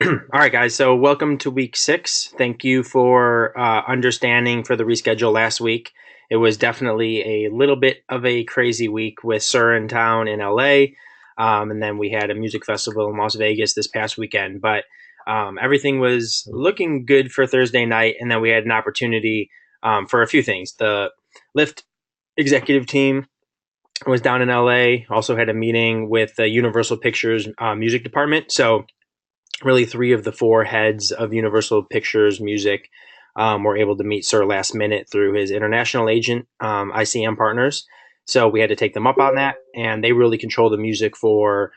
All right, guys. So, welcome to week 6. Thank you for understanding for the reschedule last week. It was definitely a little bit of a crazy week with Sir in town in LA. And then we had a music festival in Las Vegas this past weekend. But everything was looking good for Thursday night. And then we had an opportunity for a few things. The Lyft executive team was down in LA, also had a meeting with the Universal Pictures music department. So, really three of the four heads of Universal Pictures Music were able to meet Sir last minute through his international agent, ICM Partners. So we had to take them up on that, and they really control the music for,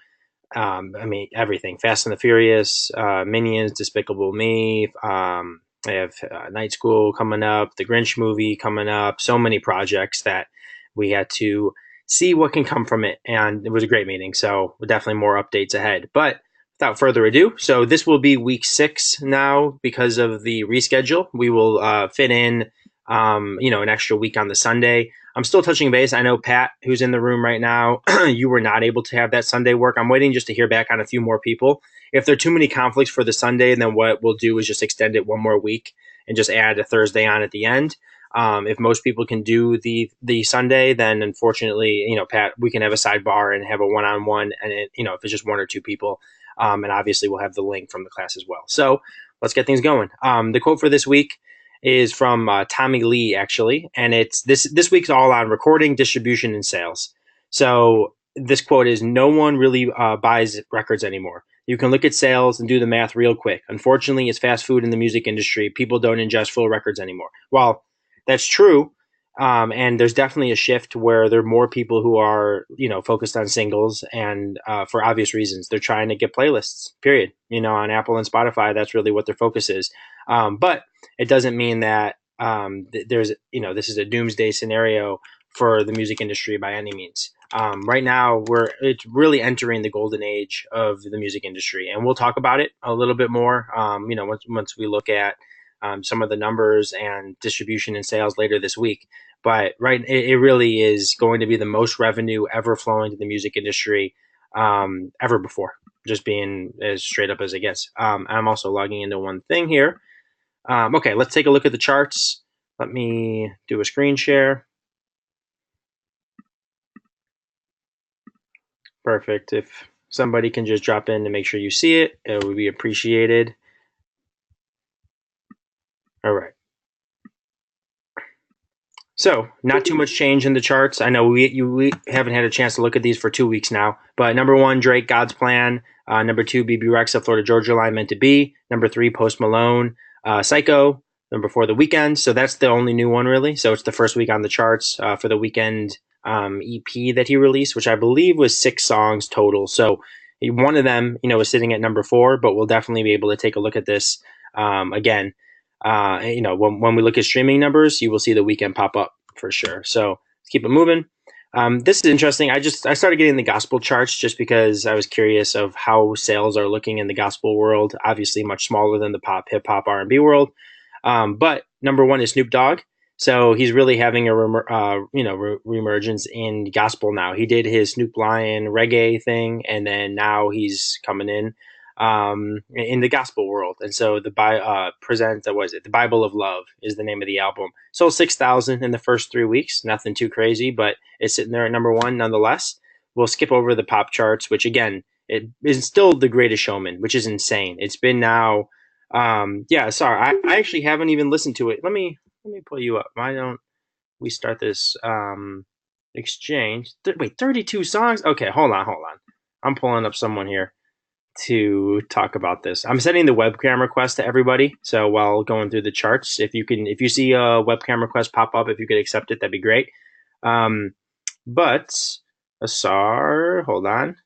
everything: Fast and the Furious, Minions, Despicable Me. They have Night School coming up, the Grinch movie coming up. So many projects that we had to see what can come from it, and it was a great meeting. So definitely more updates ahead, but without further ado, so this will be week 6 now because of the reschedule. We will fit in, an extra week on the Sunday. I'm still touching base. I know Pat, who's in the room right now, you were not able to have that Sunday work. I'm waiting just to hear back on a few more people. If there are too many conflicts for the Sunday, then what we'll do is just extend it one more week and just add a Thursday on at the end. If most people can do the Sunday, then unfortunately, Pat, we can have a sidebar and have a one-on-one, and if it's just one or two people, and obviously we'll have the link from the class as well. So let's get things going. The quote for this week is from Tommy Lee, actually, and it's this week's all on recording, distribution, and sales. So this quote is: "No one really buys records anymore. You can look at sales and do the math real quick. Unfortunately, it's fast food in the music industry. People don't ingest full records anymore." Well, that's true. And there's definitely a shift where there are more people who are, focused on singles, and for obvious reasons, they're trying to get playlists. Period. On Apple and Spotify, that's really what their focus is. But it doesn't mean that there's, this is a doomsday scenario for the music industry by any means. Right now, it's really entering the golden age of the music industry, and we'll talk about it a little bit more. Once we look at some of the numbers and distribution and sales later this week. But it really is going to be the most revenue ever flowing to the music industry ever before. Just being as straight up as it gets. I'm also logging into one thing here. Okay, let's take a look at the charts. Let me do a screen share. Perfect. If somebody can just drop in to make sure you see it, it would be appreciated. All right. So, not too much change in the charts. I know we haven't had a chance to look at these for 2 weeks now. But number 1, Drake, God's Plan. Number 2, BB Rexa, Florida Georgia Line, Meant to Be. Number 3, Post Malone, Psycho. Number 4, The Weeknd. So that's the only new one, really. So it's the first week on the charts for the Weeknd EP that he released, which I believe was 6 songs total. So one of them, is sitting at number 4, but we'll definitely be able to take a look at this again. When we look at streaming numbers, you will see the Weeknd pop up for sure. So let's keep it moving. This is interesting. I started getting the gospel charts just because I was curious of how sales are looking in the gospel world. Obviously, much smaller than the pop, hip hop, R&B world. But number 1 is Snoop Dogg. So he's really having a reemergence in gospel now. He did his Snoop Lion reggae thing, and then now he's coming in the gospel world. And so the Bible of Love is the name of the album. Sold 6,000 in the first 3 weeks. Nothing too crazy, but it's sitting there at number 1 nonetheless. We'll skip over the pop charts, which again, it is still The Greatest Showman, which is insane. It's been now, sorry, I actually haven't even listened to it. Let me pull you up. Why don't we start this exchange? Wait, 32 songs? Okay, hold on. I'm pulling up someone here to talk about this. I'm sending the webcam request to everybody. So while going through the charts, if you see a webcam request pop up, if you could accept it, that'd be great. But Asar, hold on.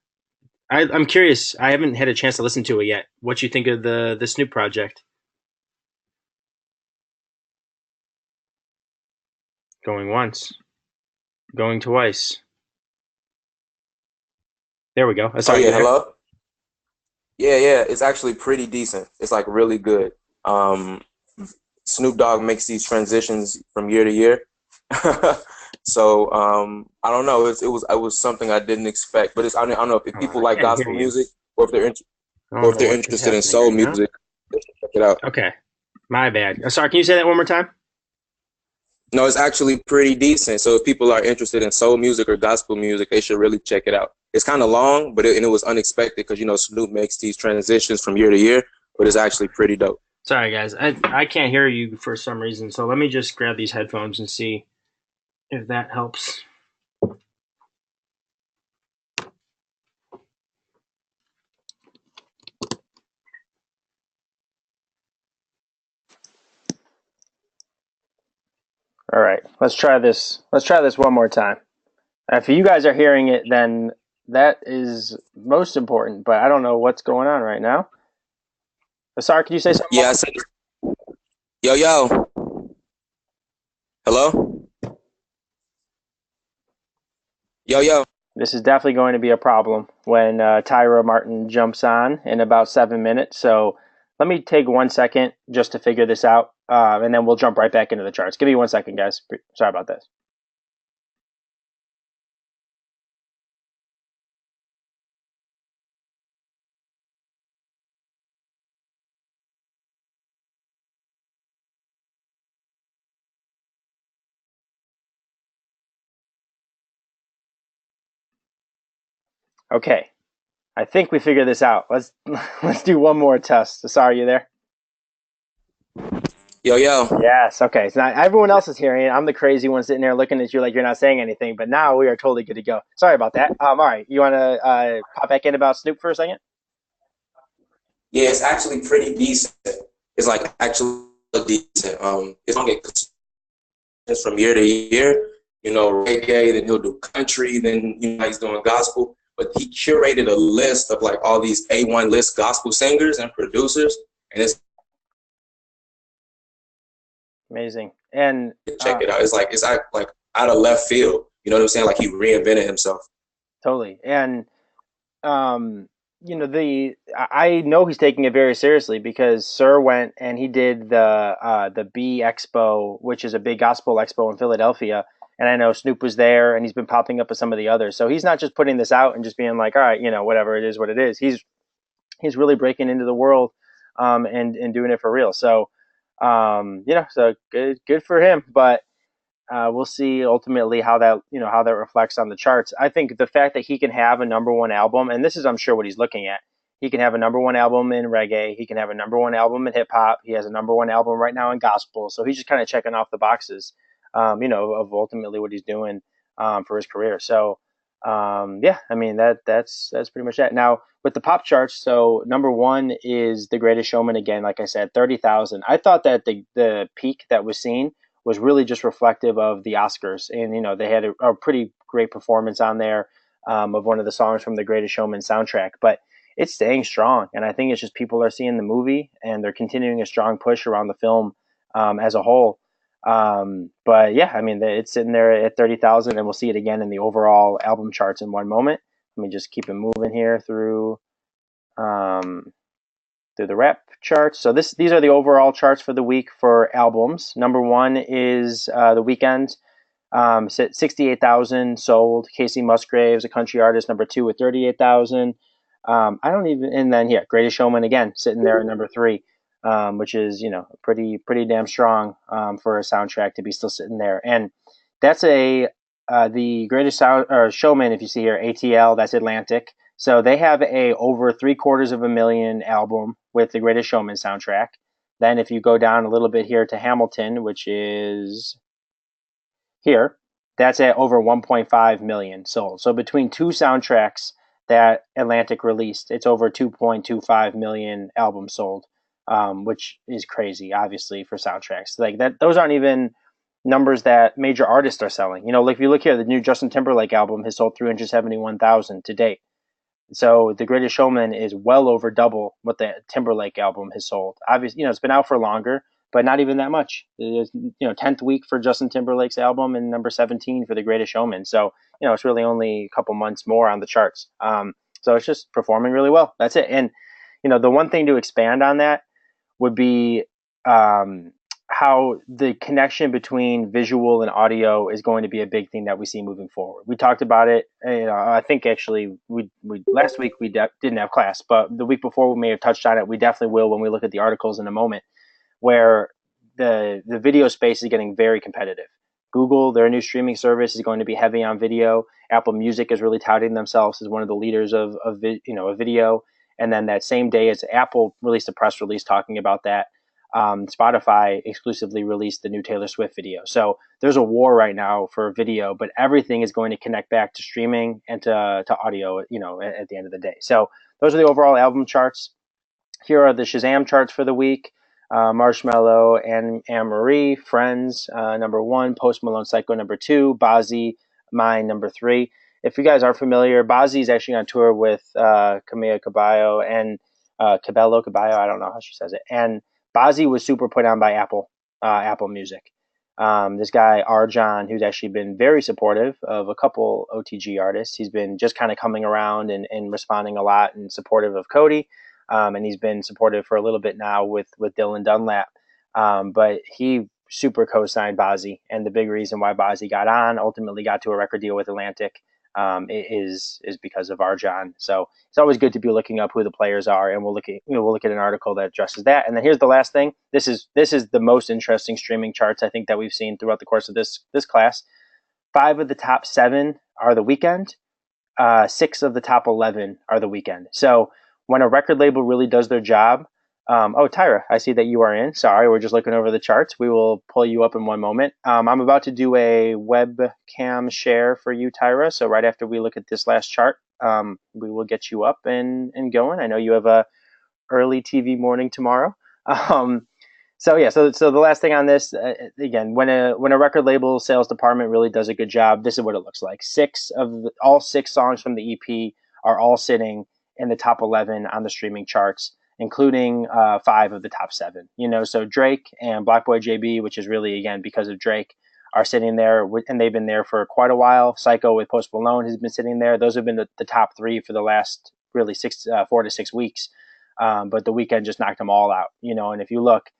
I'm curious. I haven't had a chance to listen to it yet. What you think of the Snoop project? Going once, going twice. There we go. Oh Asar, you yeah, there? hello. Yeah, it's actually pretty decent. It's like really good. Um, Snoop Dogg makes these transitions from year to year, so I don't know. It was something I didn't expect, but I don't know if Hold on, people I like can't hear gospel you. music or if they're into. I or don't if know they're what is interested in happening soul right now. music, they should check it out. Okay, my bad. Sorry, can you say that one more time? No, it's actually pretty decent. So if people are interested in soul music or gospel music, they should really check it out. It's kind of long, but it was unexpected because Snoop makes these transitions from year to year, but it's actually pretty dope. Sorry, guys. I can't hear you for some reason, so let me just grab these headphones and see if that helps. All right, let's try this. Let's try this one more time. If you guys are hearing it, then that is most important. But I don't know what's going on right now. Sorry, can you say something Yeah, I more? said, yo, yo, hello, yo, yo. This is definitely going to be a problem when Tyra Martin jumps on in about 7 minutes. So let me take 1 second just to figure this out, and then we'll jump right back into the charts. Give me 1 second, guys. Sorry about this. Okay, I think we figured this out. Let's do one more test. Sorry, you there? Yo, yo. Yes. Okay. So now everyone else is hearing it. I'm the crazy one sitting there looking at you like you're not saying anything. But now we are totally good to go. Sorry about that. All right. You want to pop back in about Snoop for a second? Yeah, it's actually pretty decent. It's like actually decent. It's gonna get from year to year. Reggae, then he'll do country, then he's doing gospel. But he curated a list of like all these A1 list gospel singers and producers, and it's Amazing. And check it out. It's like out of left field. You know what I'm saying? Like he reinvented himself. totally. And um, the I know he's taking it very seriously because Sir went and he did the B Expo, which is a big gospel expo in Philadelphia. And I know Snoop was there, and he's been popping up with some of the others. So he's not just putting this out and just being like, all right, whatever it is, what it is. He's really breaking into the world, and doing it for real. So, so good for him. But we'll see ultimately how that reflects on the charts. I think the fact that he can have a number one album, and this is I'm sure what he's looking at. He can have a number one album in reggae. He can have a number one album in hip hop. He has a number one album right now in gospel. So he's just kind of checking off the boxes, of ultimately what he's doing for his career. So yeah, I mean that's pretty much that. Now with the pop charts, so number one is The Greatest Showman again. Like I said, 30,000. I thought that the peak that was seen was really just reflective of the Oscars, and they had a pretty great performance on there of one of the songs from the Greatest Showman soundtrack. But it's staying strong, and I think it's just people are seeing the movie and they're continuing a strong push around the film as a whole. But yeah, I mean it's sitting there at 30,000, and we'll see it again in the overall album charts in one moment. Let me just keep it moving here um, through the rep charts. So these are the overall charts for the week for albums. Number one is The Weeknd, 68,000 sold. Casey Musgraves, a country artist, number two with 38,000. I don't even, and then yeah, Greatest Showman again sitting there at number three, which is pretty damn strong for a soundtrack to be still sitting there. And that's the Greatest Showman. If you see here, ATL, that's Atlantic. So they have a over 750,000 album with the Greatest Showman soundtrack. Then if you go down a little bit here to Hamilton, which is here, that's at over 1.5 million sold. So between two soundtracks that Atlantic released, it's over 2.25 million albums sold, which is crazy, obviously, for soundtracks. Like that, those aren't even numbers that major artists are selling. Like if you look here, the new Justin Timberlake album has sold 371,000 to date. So The Greatest Showman is well over double what the Timberlake album has sold. Obviously, it's been out for longer, but not even that much. It's, 10th week for Justin Timberlake's album and number 17 for The Greatest Showman. So, it's really only a couple months more on the charts. So it's just performing really well. That's it. And, the one thing to expand on that would be how how the connection between visual and audio is going to be a big thing that we see moving forward. We talked about it. I think actually we last week we didn't have class, but the week before we may have touched on it. We definitely will when we look at the articles in a moment, where the video space is getting very competitive. Google, their new streaming service, is going to be heavy on video. Apple Music is really touting themselves as one of the leaders of video. And then that same day, as Apple released a press release talking about that, Spotify exclusively released the new Taylor Swift video. So there's a war right now for video, but everything is going to connect back to streaming and to audio, at the end of the day. So those are the overall album charts. Here are the Shazam charts for the week. Marshmello and Anne-Marie, Friends, number 1, Post Malone Psycho, number 2, Bazzi, Mine, number 3. If you guys aren't familiar, Bazzi is actually on tour with Camila Cabello and Cabello, I don't know how she says it. And Bazzi was super put on by Apple Music. This guy, Arjan, who's actually been very supportive of a couple OTG artists. He's been just kind of coming around and responding a lot and supportive of Cody. And he's been supportive for a little bit now with Dylan Dunlap. But he super co-signed Bazzi, and the big reason why Bazzi ultimately got to a record deal with Atlantic, is because of Arjan. So it's always good to be looking up who the players are, and we'll look at an article that addresses that. And then here's the last thing. This is the most interesting streaming charts I think that we've seen throughout the course of this class. 5 of the top 7 are The Weeknd. 6 of the top 11 are The Weeknd. So when a record label really does their job, Tyra, I see that you are in. Sorry, we're just looking over the charts. We will pull you up in one moment. I'm about to do a webcam share for you, Tyra. So right after we look at this last chart, we will get you up and going. I know you have a early TV morning tomorrow. So the last thing on this, again, when a record label sales department really does a good job, this is what it looks like. All 6 songs from the EP are all sitting in the top 11 on the streaming charts, including 5 of the top 7. So Drake and Black Boy JB, which is really, again, because of Drake, are sitting there, and they've been there for quite a while. Psycho with Post Malone has been sitting there. Those have been the top 3 for the last really 4 to 6 weeks. But The Weeknd just knocked them all out. And if you look,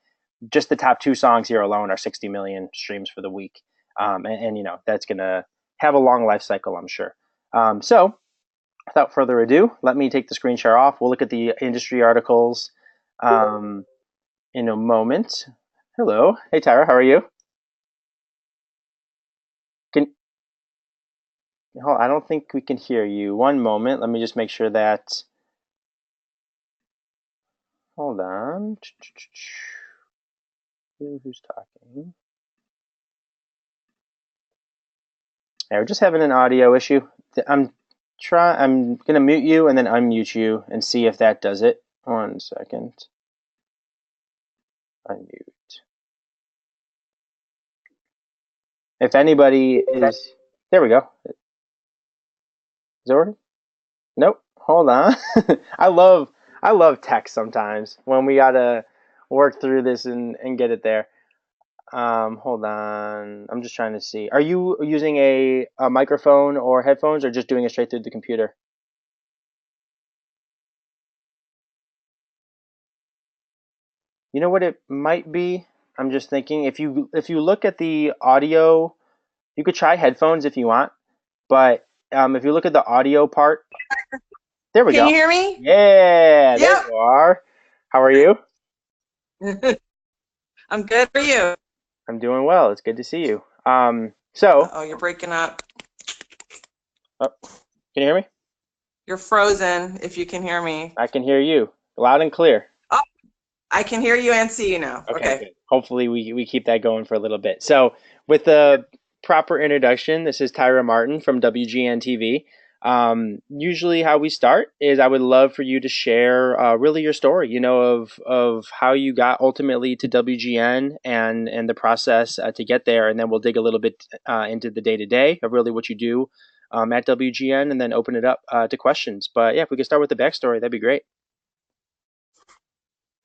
just the top 2 songs here alone are 60 million streams for the week. And that's going to have a long life cycle, I'm sure. So without further ado, let me take the screen share off. We'll look at the industry articles in a moment. Hello. Hey, Tyra, how are you? I don't think we can hear you. One moment. Let me just make sure that. Hold on. Who's talking? Yeah, we're just having an audio issue. I'm gonna mute you and then unmute you and see if that does it. 1 second. Unmute. If anybody is, there we go. Is it working? Nope. Hold on. I love text sometimes when we gotta work through this and get it there. Hold on. I'm just trying to see. Are you using a microphone or headphones, or just doing it straight through the computer? You know what it might be? I'm just thinking if you look at the audio, you could try headphones if you want, but if you look at the audio part, there we go. Can you hear me? Yeah, there you are. How are you? I'm good. How are you? I'm doing well. It's good to see you. Oh, you're breaking up. Oh, can you hear me? You're frozen. If you can hear me, I can hear you loud and clear. oh, I can hear you and see you now. Okay. Good. Hopefully we keep that going for a little bit. So with the proper introduction, this is Tyra Martin from WGN TV. Usually how we start is I would love for you to share really your story, of how you got ultimately to WGN and the process to get there. And then we'll dig a little bit into the day-to-day of really what you do at WGN, and then open it up to questions. But yeah, if we could start with the backstory, that'd be great.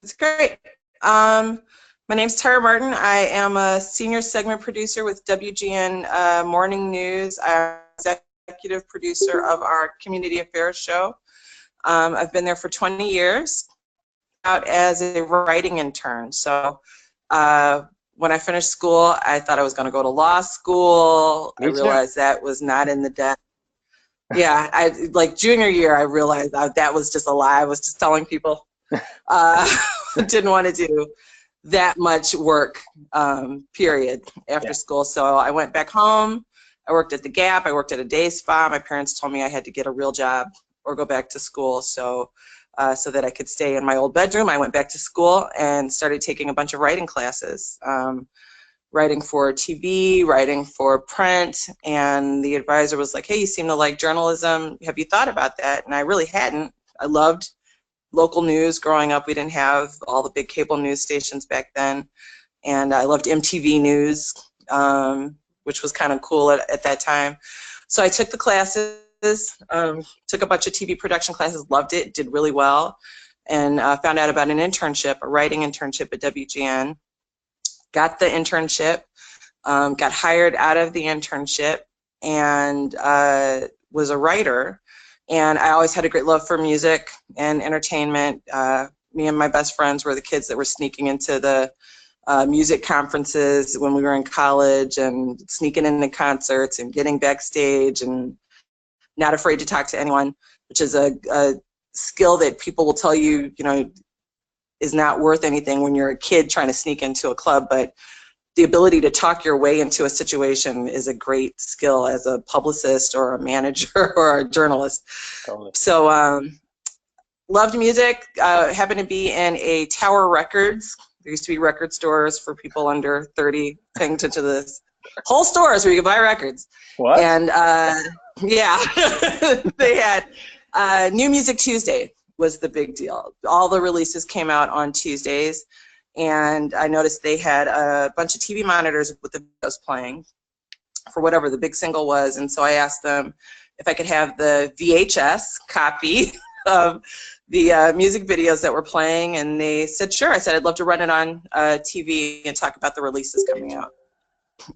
It's great. My name's Tyra Martin. I am a senior segment producer with WGN Morning News. I'm executive producer of our community affairs show. I've been there for 20 years, out as a writing intern. So when I finished school, I thought I was going to go to law school. I Me too. realized that was not in the deck. Yeah, I like junior year, I realized that was just a lie. I was just telling people. Didn't want to do that much work, period, after school. So I went back home. I worked at the Gap. I worked at a day spa. My parents told me I had to get a real job or go back to school. So that I could stay in my old bedroom, I went back to school and started taking a bunch of writing classes. Writing for TV, writing for print, and the advisor was like, hey, you seem to like journalism. Have you thought about that? And I really hadn't. I loved local news growing up. We didn't have all the big cable news stations back then. And I loved MTV News, which was kind of cool at that time. So I took the classes, took a bunch of TV production classes, loved it, did really well, and found out about an internship, a writing internship at WGN. Got the internship, got hired out of the internship, and was a writer. And I always had a great love for music and entertainment. Me and my best friends were the kids that were sneaking into the music conferences when we were in college and sneaking into concerts and getting backstage and not afraid to talk to anyone, which is a skill that people will tell you, you know, is not worth anything when you're a kid trying to sneak into a club, but the ability to talk your way into a situation is a great skill as a publicist or a manager or a journalist. Totally. So loved music, happened to be in a Tower Records. There used to be record stores for people under 30, paying attention to this. Whole stores where you could buy records. What? And yeah, they had New Music Tuesday was the big deal. All the releases came out on Tuesdays, and I noticed they had a bunch of TV monitors with the videos playing for whatever the big single was, and so I asked them if I could have the VHS copy of the music videos that were playing, and they said sure. I said I'd love to run it on TV and talk about the releases coming out,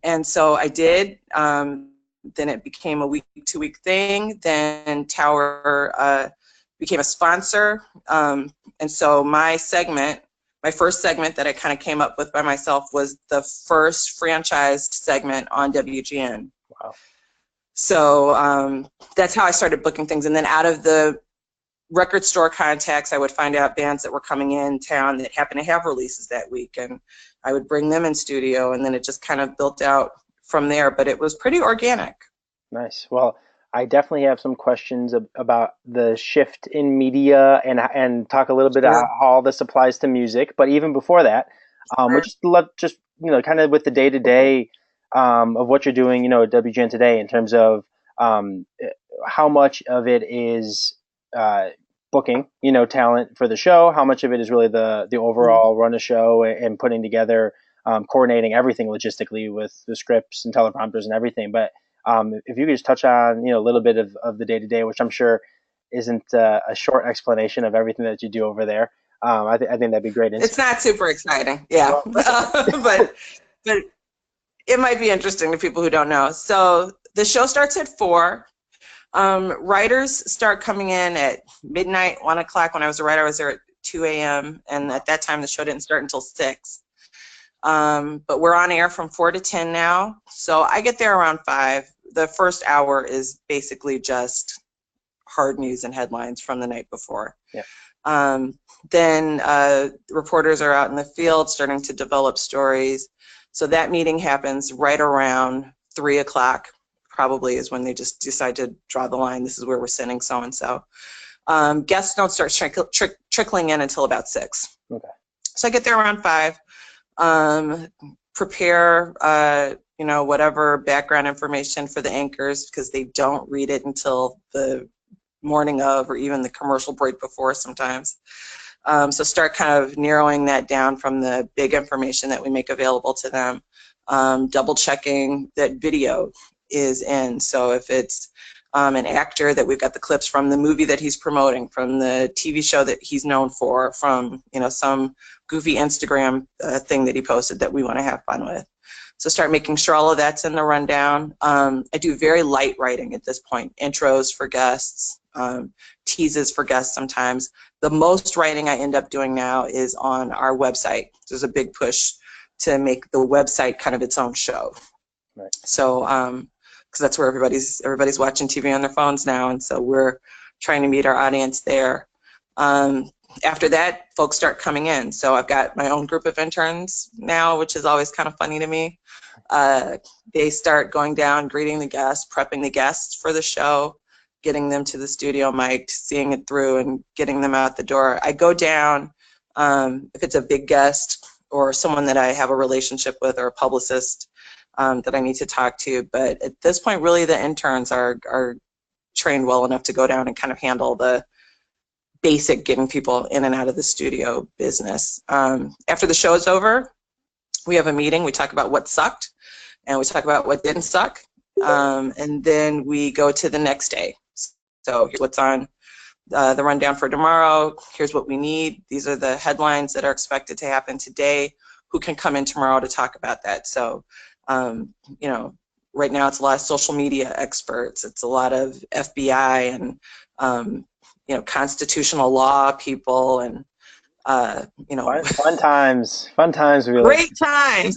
and so I did. Then it became a week-to-week thing. Then Tower became a sponsor, and so my first segment that I kind of came up with by myself was the first franchised segment on WGN. Wow. So that's how I started booking things, and then out of the record store contacts, I would find out bands that were coming in town that happened to have releases that week, and I would bring them in studio, and then it just kind of built out from there, but it was pretty organic. Nice. Well, I definitely have some questions about the shift in media and talk a little bit about how all this applies to music. But even before that, we just love kind of with the day-to-day of what you're doing, at WGN today in terms of how much of it is booking, talent for the show, how much of it is really the overall run of show and putting together, coordinating everything logistically with the scripts and teleprompters and everything. But if you could just touch on, a little bit of the day-to-day, which I'm sure isn't a short explanation of everything that you do over there. I think that'd be great. It's not super exciting, yeah, but it might be interesting to people who don't know. So the show starts at 4. Writers start coming in at midnight, 1 o'clock. When I was a writer, I was there at 2 a.m. and at that time the show didn't start until 6. But we're on air from 4 to 10 now, so I get there around 5. The first hour is basically just hard news and headlines from the night before. Yeah. Then reporters are out in the field starting to develop stories. So that meeting happens right around 3 o'clock, probably is when they just decide to draw the line. This is where we're sending so-and-so. Guests don't start trickling in until about 6. Okay. So I get there around 5. Prepare, whatever background information for the anchors, because they don't read it until the morning of or even the commercial break before sometimes. So start kind of narrowing that down from the big information that we make available to them, double checking that video is in. So if it's an actor, that we've got the clips from the movie that he's promoting, from the TV show that he's known for, from some goofy Instagram thing that he posted that we want to have fun with. So start making sure all of that's in the rundown. I do very light writing at this point, intros for guests, teases for guests sometimes. The most writing I end up doing now is on our website. There's a big push to make the website kind of its own show. Right. So, because that's where everybody's watching TV on their phones now, and so we're trying to meet our audience there. After that, folks start coming in. So I've got my own group of interns now, which is always kind of funny to me. They start going down, greeting the guests, prepping the guests for the show, getting them to the studio mic, seeing it through, and getting them out the door. I go down, if it's a big guest or someone that I have a relationship with, or a publicist that I need to talk to. But at this point, really, the interns are trained well enough to go down and kind of handle the basic getting people in and out of the studio business. After the show is over, we have a meeting. We talk about what sucked, and we talk about what didn't suck, and then we go to the next day. So here's what's on the rundown for tomorrow. Here's what we need. These are the headlines that are expected to happen today. Who can come in tomorrow to talk about that? So, you know, right now it's a lot of social media experts. It's a lot of FBI and you know, constitutional law people, and you know, fun times, really. Great times.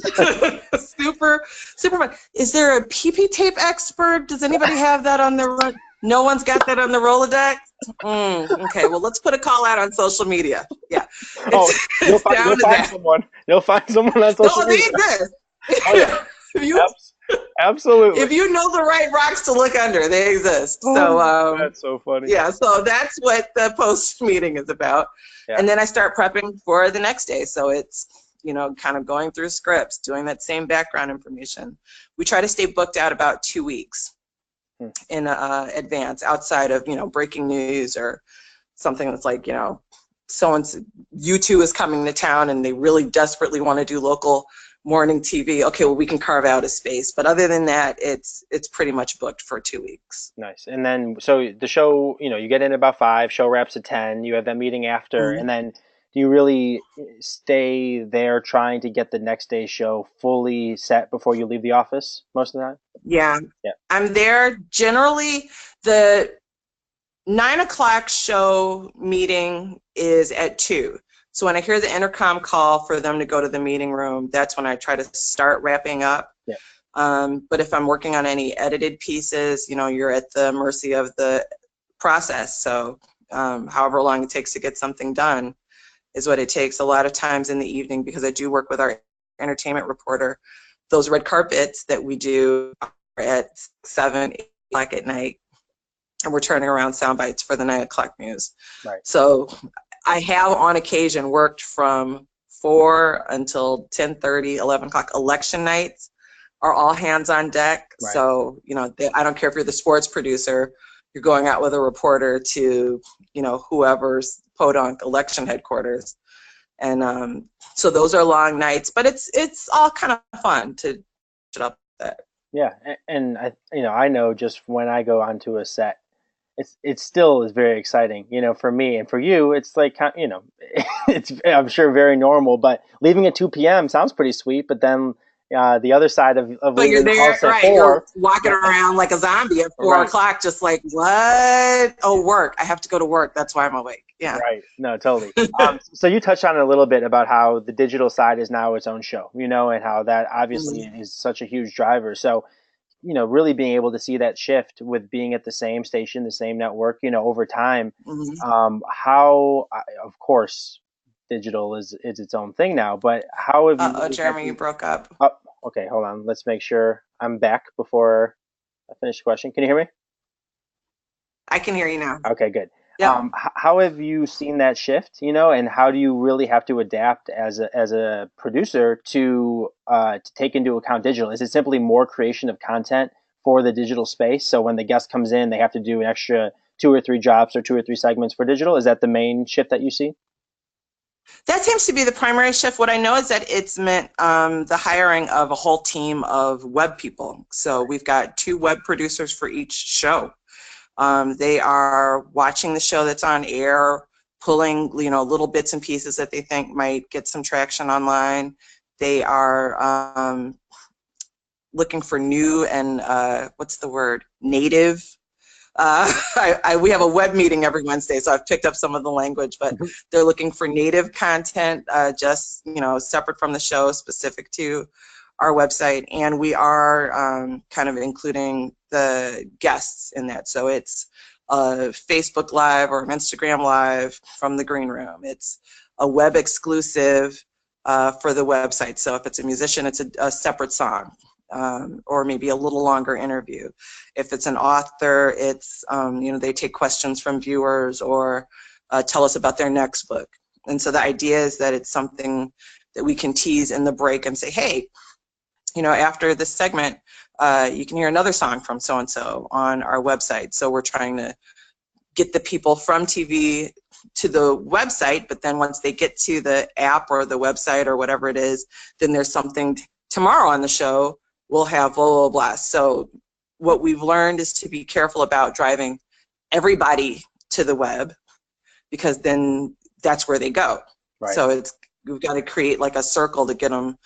super fun. Is there a PP tape expert? Does anybody have that on their run? No one's got that on the Rolodex? Okay, well, let's put a call out on social media. Yeah. You'll find someone. You'll find someone on social media. No, they exist. Oh, yeah. Absolutely. If you know the right rocks to look under, they exist. So that's so funny. Yeah, so that's what the post meeting is about. Yeah. And then I start prepping for the next day. So it's, you know, kind of going through scripts, doing that same background information. We try to stay booked out about 2 weeks in advance, outside of, you know, breaking news or something that's like, you know, someone's U2 is coming to town and they really desperately want to do local morning TV. Okay, well, we can carve out a space, but other than that, it's pretty much booked for 2 weeks. Nice. And then, so the show, you know, you get in about 5, show wraps at 10, you have that meeting after, and then do you really stay there trying to get the next day's show fully set before you leave the office most of the time? Yeah. I'm there generally. The 9 o'clock show meeting is at 2. So when I hear the intercom call for them to go to the meeting room, that's when I try to start wrapping up. Yeah. But if I'm working on any edited pieces, you know, you're at the mercy of the process. So however long it takes to get something done is what it takes. A lot of times in the evening, because I do work with our entertainment reporter, those red carpets that we do are at 7, 8 o'clock at night, and we're turning around sound bites for the 9 o'clock news. Right. So I have on occasion worked from 4 until 10:30, 11 o'clock. Election nights are all hands on deck. Right. So, you know, I don't care if you're the sports producer, you're going out with a reporter to, you know, whoever's podunk election headquarters. And so those are long nights, but it's all kind of fun to shut up that. Yeah, and I know just when I go onto a set, it still is very exciting, you know, for me and for you. It's like, you know, it's, I'm sure, very normal, but leaving at 2 p.m. sounds pretty sweet. But then the other side of but you're there, right? 4, you're walking around like a zombie at 4 o'clock, just like, what? Oh, work! I have to go to work. That's why I'm awake. Yeah. Right. No, totally. So you touched on it a little bit about how the digital side is now its own show, you know, and how that obviously is such a huge driver. So, you know, really being able to see that shift with being at the same station, the same network, you know, over time, how, of course, digital is its own thing now, but how have you... Oh, Jeremy, you broke up. Oh, okay, hold on. Let's make sure I'm back before I finish the question. Can you hear me? I can hear you now. Okay, good. Yep. How have you seen that shift, you know, and how do you really have to adapt as a producer to take into account digital? Is it simply more creation of content for the digital space? So when the guest comes in, they have to do an extra 2 or 3 drops or 2 or 3 segments for digital? Is that the main shift that you see? That seems to be the primary shift. What I know is that it's meant the hiring of a whole team of web people. So we've got 2 web producers for each show. They are watching the show that's on air, pulling, you know, little bits and pieces that they think might get some traction online. They are looking for new and native we have a web meeting every Wednesday, so I've picked up some of the language, but they're looking for native content, just, you know, separate from the show, specific to our website. And we are kind of including the guests in that. So it's a Facebook Live or an Instagram Live from the green room. It's a web exclusive for the website. So if it's a musician, it's a separate song, or maybe a little longer interview. If it's an author, it's, you know, they take questions from viewers or tell us about their next book. And so the idea is that it's something that we can tease in the break and say, hey, you know, after this segment, you can hear another song from so-and-so on our website. So we're trying to get the people from TV to the website, but then once they get to the app or the website or whatever it is, then there's something tomorrow on the show, we'll have blah, blah, blah. So what we've learned is to be careful about driving everybody to the web, because then that's where they go. Right. So we've got to create like a circle to get them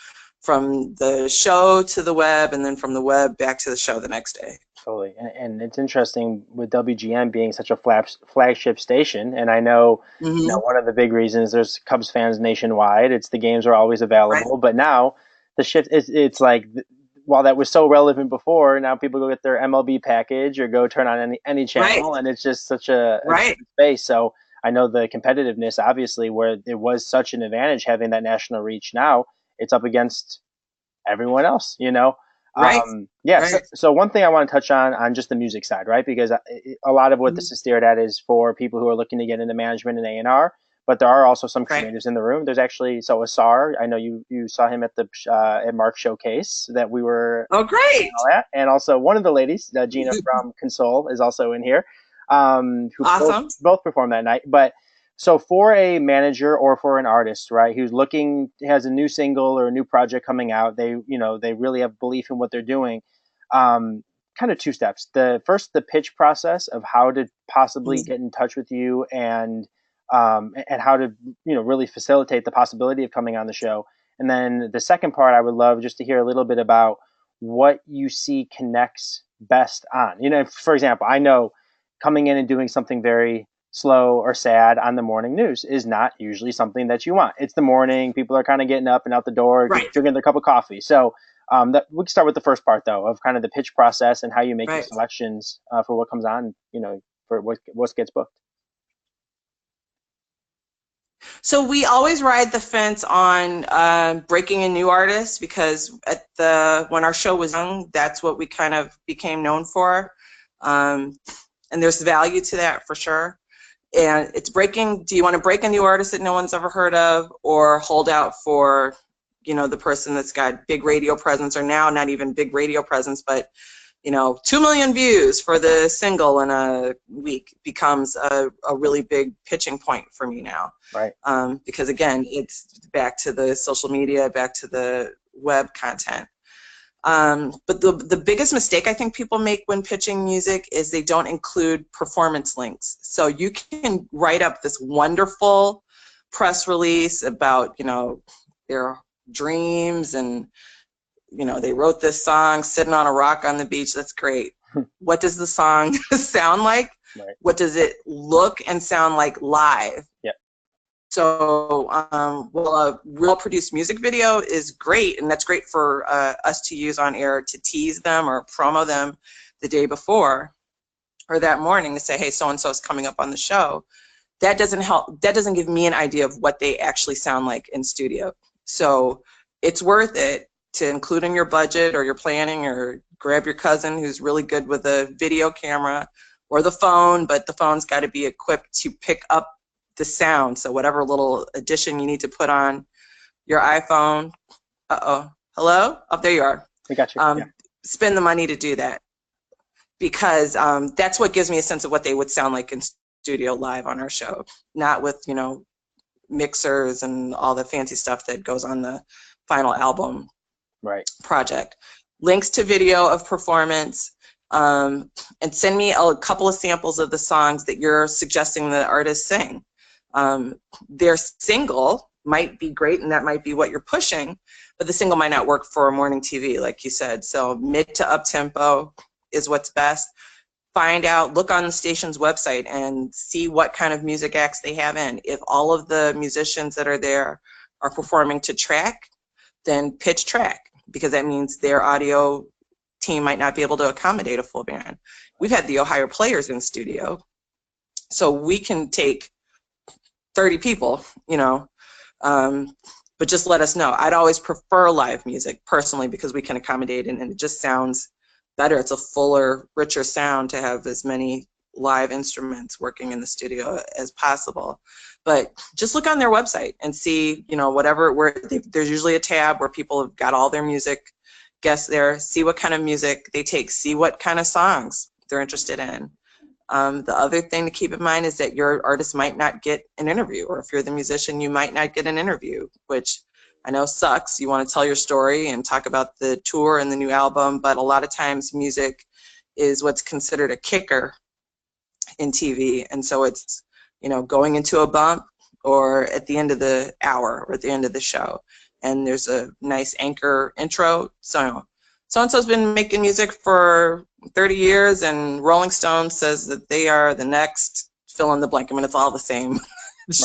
from the show to the web, and then from the web back to the show the next day. Totally. And it's interesting with WGN being such a flagship station. And I know, you know, one of the big reasons there's Cubs fans nationwide, it's the games are always available. Right. But now the shift is, it's like, while that was so relevant before, now people go get their MLB package or go turn on any channel. Right. And it's just such a space. So I know the competitiveness, obviously, where it was such an advantage having that national reach. Now it's up against everyone else, you know? Right. So one thing I want to touch on just the music side, right? Because a lot of what this is steered at is for people who are looking to get into management and A&R, but there are also some creators in the room. There's actually, so Asar, I know you saw him at the at Mark Showcase that we were at, and also one of the ladies, Gina from Console, is also in here, who both performed that night. But so for a manager or for an artist, right, who's has a new single or a new project coming out, they really have belief in what they're doing. Kind of two steps. The pitch process of how to possibly get in touch with you and how to, you know, really facilitate the possibility of coming on the show. And then the second part, I would love just to hear a little bit about what you see connects best on. You know, for example, I know coming in and doing something very slow or sad on the morning news is not usually something that you want. It's the morning, people are kind of getting up and out the door, drinking their cup of coffee. So we can start with the first part, though, of kind of the pitch process and how you make your selections for what comes on, you know, for what gets booked. So we always ride the fence on breaking in new artists, because when our show was young, that's what we kind of became known for. And there's value to that for sure. And it's breaking, do you want to break a new artist that no one's ever heard of, or hold out for, you know, the person that's got big radio presence, or now not even big radio presence, but, you know, 2 million views for the single in a week becomes a really big pitching point for me now. Right. Because again, it's back to the social media, back to the web content. But the biggest mistake I think people make when pitching music is they don't include performance links. So you can write up this wonderful press release about, you know, their dreams and, you know, they wrote this song sitting on a rock on the beach. That's great. What does the song sound like? Right. What does it look and sound like live? Yeah. So, well, a well-produced music video is great, and that's great for us to use on air to tease them or promo them the day before or that morning to say, hey, so-and-so is coming up on the show. That doesn't help. That doesn't give me an idea of what they actually sound like in studio. So it's worth it to include in your budget or your planning, or grab your cousin who's really good with a video camera or the phone, but the phone's got to be equipped to pick up the sound. So whatever little addition you need to put on your iPhone. Hello? Oh, there you are. We got you. Spend the money to do that, because that's what gives me a sense of what they would sound like in studio live on our show, not with, you know, mixers and all the fancy stuff that goes on the final album project. Links to video of performance, and send me a couple of samples of the songs that you're suggesting the artist sing. Their single might be great, and that might be what you're pushing, but the single might not work for morning TV, like you said. So mid to up tempo is what's best. find out, look on the station's website and see what kind of music acts they have in. If all of the musicians that are there are performing to track, then pitch track, because that means their audio team might not be able to accommodate a full band. We've had the Ohio Players in studio, so we can take 30 people, you know, but just let us know. I'd always prefer live music personally because we can accommodate it and it just sounds better. It's a fuller, richer sound to have as many live instruments working in the studio as possible. But just look on their website and see, you know, whatever, there's usually a tab where people have got all their music guests there, see what kind of music they take, see what kind of songs they're interested in. The other thing to keep in mind is that your artist might not get an interview, or if you're the musician, you might not get an interview, which I know sucks. You want to tell your story and talk about the tour and the new album, but a lot of times music is what's considered a kicker in TV. And so it's, you know, going into a bump or at the end of the hour or at the end of the show. And there's a nice anchor intro. So-and-so's been making music for 30 years and Rolling Stone says that they are the next fill in the blank. I mean, it's all the same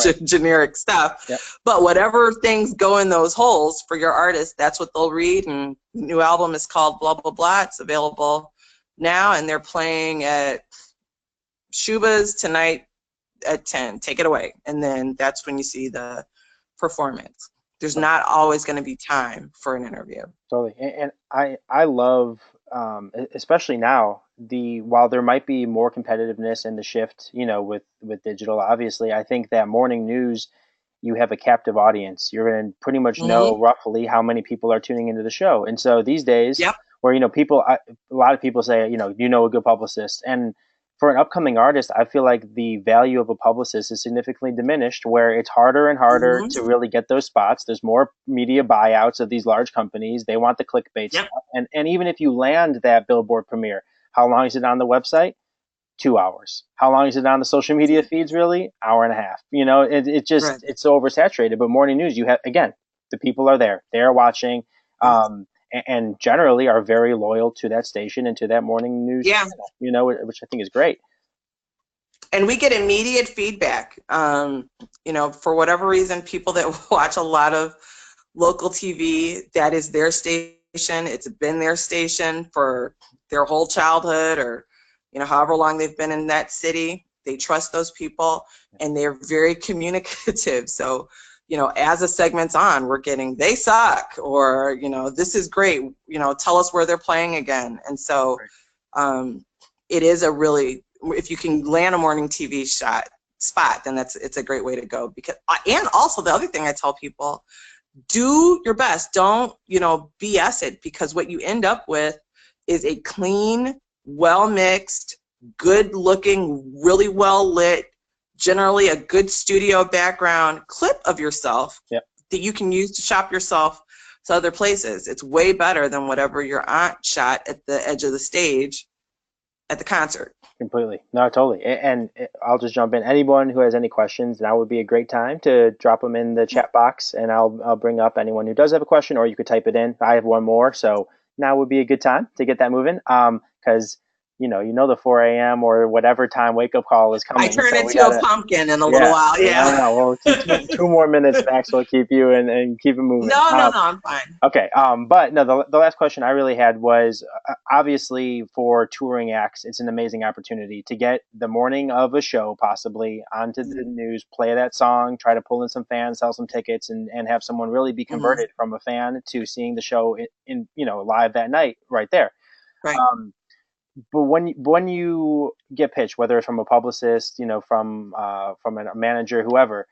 right. Generic stuff. Yep. But whatever things go in those holes for your artist, that's what they'll read. And the new album is called blah, blah, blah. It's available now and they're playing at Shuba's tonight at 10. Take it away. And then that's when you see the performance. There's not always going to be time for an interview. Totally. And I love, especially now, while there might be more competitiveness in the shift, you know, with digital, obviously, I think that morning news, you have a captive audience. You're going to pretty much know roughly how many people are tuning into the show. And so these days, where, you know, a lot of people say, you know a good publicist. And for an upcoming artist, I feel like the value of a publicist is significantly diminished, where it's harder and harder to really get those spots. There's more media buyouts of these large companies. They want the clickbait stuff. And even if you land that Billboard premiere, how long is it on the website? 2 hours. How long is it on the social media feeds, really? Hour and a half. You know, it's just, it's so oversaturated. But morning news, you have, again, the people are there. They're watching. And generally are very loyal to that station and to that morning news channel, you know, which I think is great. And we get immediate feedback. You know, for whatever reason, people that watch a lot of local TV, that is their station. It's been their station for their whole childhood, or, you know, however long they've been in that city. They trust those people and they're very communicative. So, you know, as a segment's on, we're getting, they suck, or, you know, this is great, you know, tell us where they're playing again. And so it is a really, if you can land a morning TV spot, then it's a great way to go. Because, and also the other thing I tell people, do your best. Don't, you know, BS it, because what you end up with is a clean, well-mixed, good-looking, really well-lit, generally a good studio background clip of yourself that you can use to shop yourself to other places. It's way better than whatever your aunt shot at the edge of the stage at the concert. Completely. No, totally. And I'll just jump in. Anyone who has any questions, now would be a great time to drop them in the chat box, and I'll bring up anyone who does have a question, or you could type it in. I have one more, so now would be a good time to get that moving. Because you know the 4 a.m. or whatever time wake up call is coming. I turn into a pumpkin in a little while. Yeah. Well, two more minutes max will keep you and keep it moving. No, I'm fine. Okay. But no, the last question I really had was obviously for touring acts, it's an amazing opportunity to get the morning of a show possibly onto the news, play that song, try to pull in some fans, sell some tickets, and have someone really be converted from a fan to seeing the show in live that night right there. Right. But when you get pitched, whether it's from a publicist, you know, from a manager, whoever,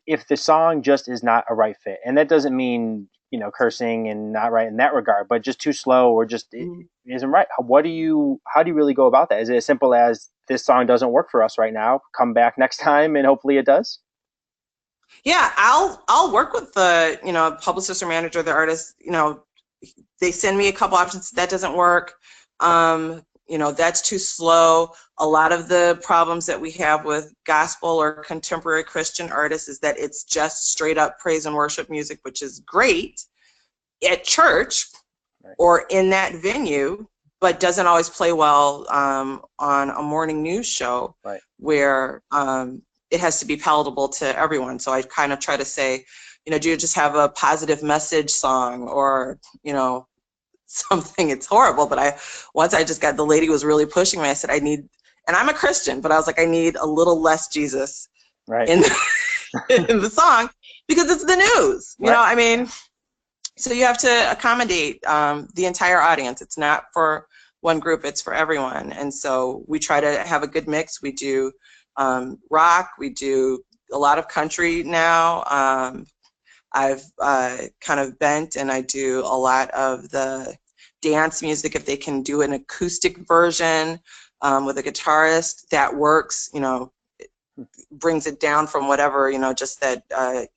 if the song just is not a right fit, and that doesn't mean, you know, cursing and not right in that regard, but just too slow or just it isn't right. How do you really go about that? Is it as simple as, this song doesn't work for us right now, come back next time and hopefully it does? Yeah, I'll work with the, you know, publicist or manager, the artist. You know, they send me a couple options. That doesn't work. You know, that's too slow. A lot of the problems that we have with gospel or contemporary Christian artists is that it's just straight up praise and worship music, which is great at church or in that venue, but doesn't always play well on a morning news show, Right. where it has to be palatable to everyone. So I kind of try to say, do you just have a positive message song, or, something? It's horrible, but once I just got, the lady was really pushing me. I said, and I'm a Christian, but I was like, I need a little less Jesus in in the song, because it's the news, I mean, so you have to accommodate the entire audience. It's not for one group, it's for everyone. And so we try to have a good mix. We do rock, we do a lot of country now. I've kind of bent, and I do a lot of the dance music. If they can do an acoustic version with a guitarist, that works, brings it down from whatever, just that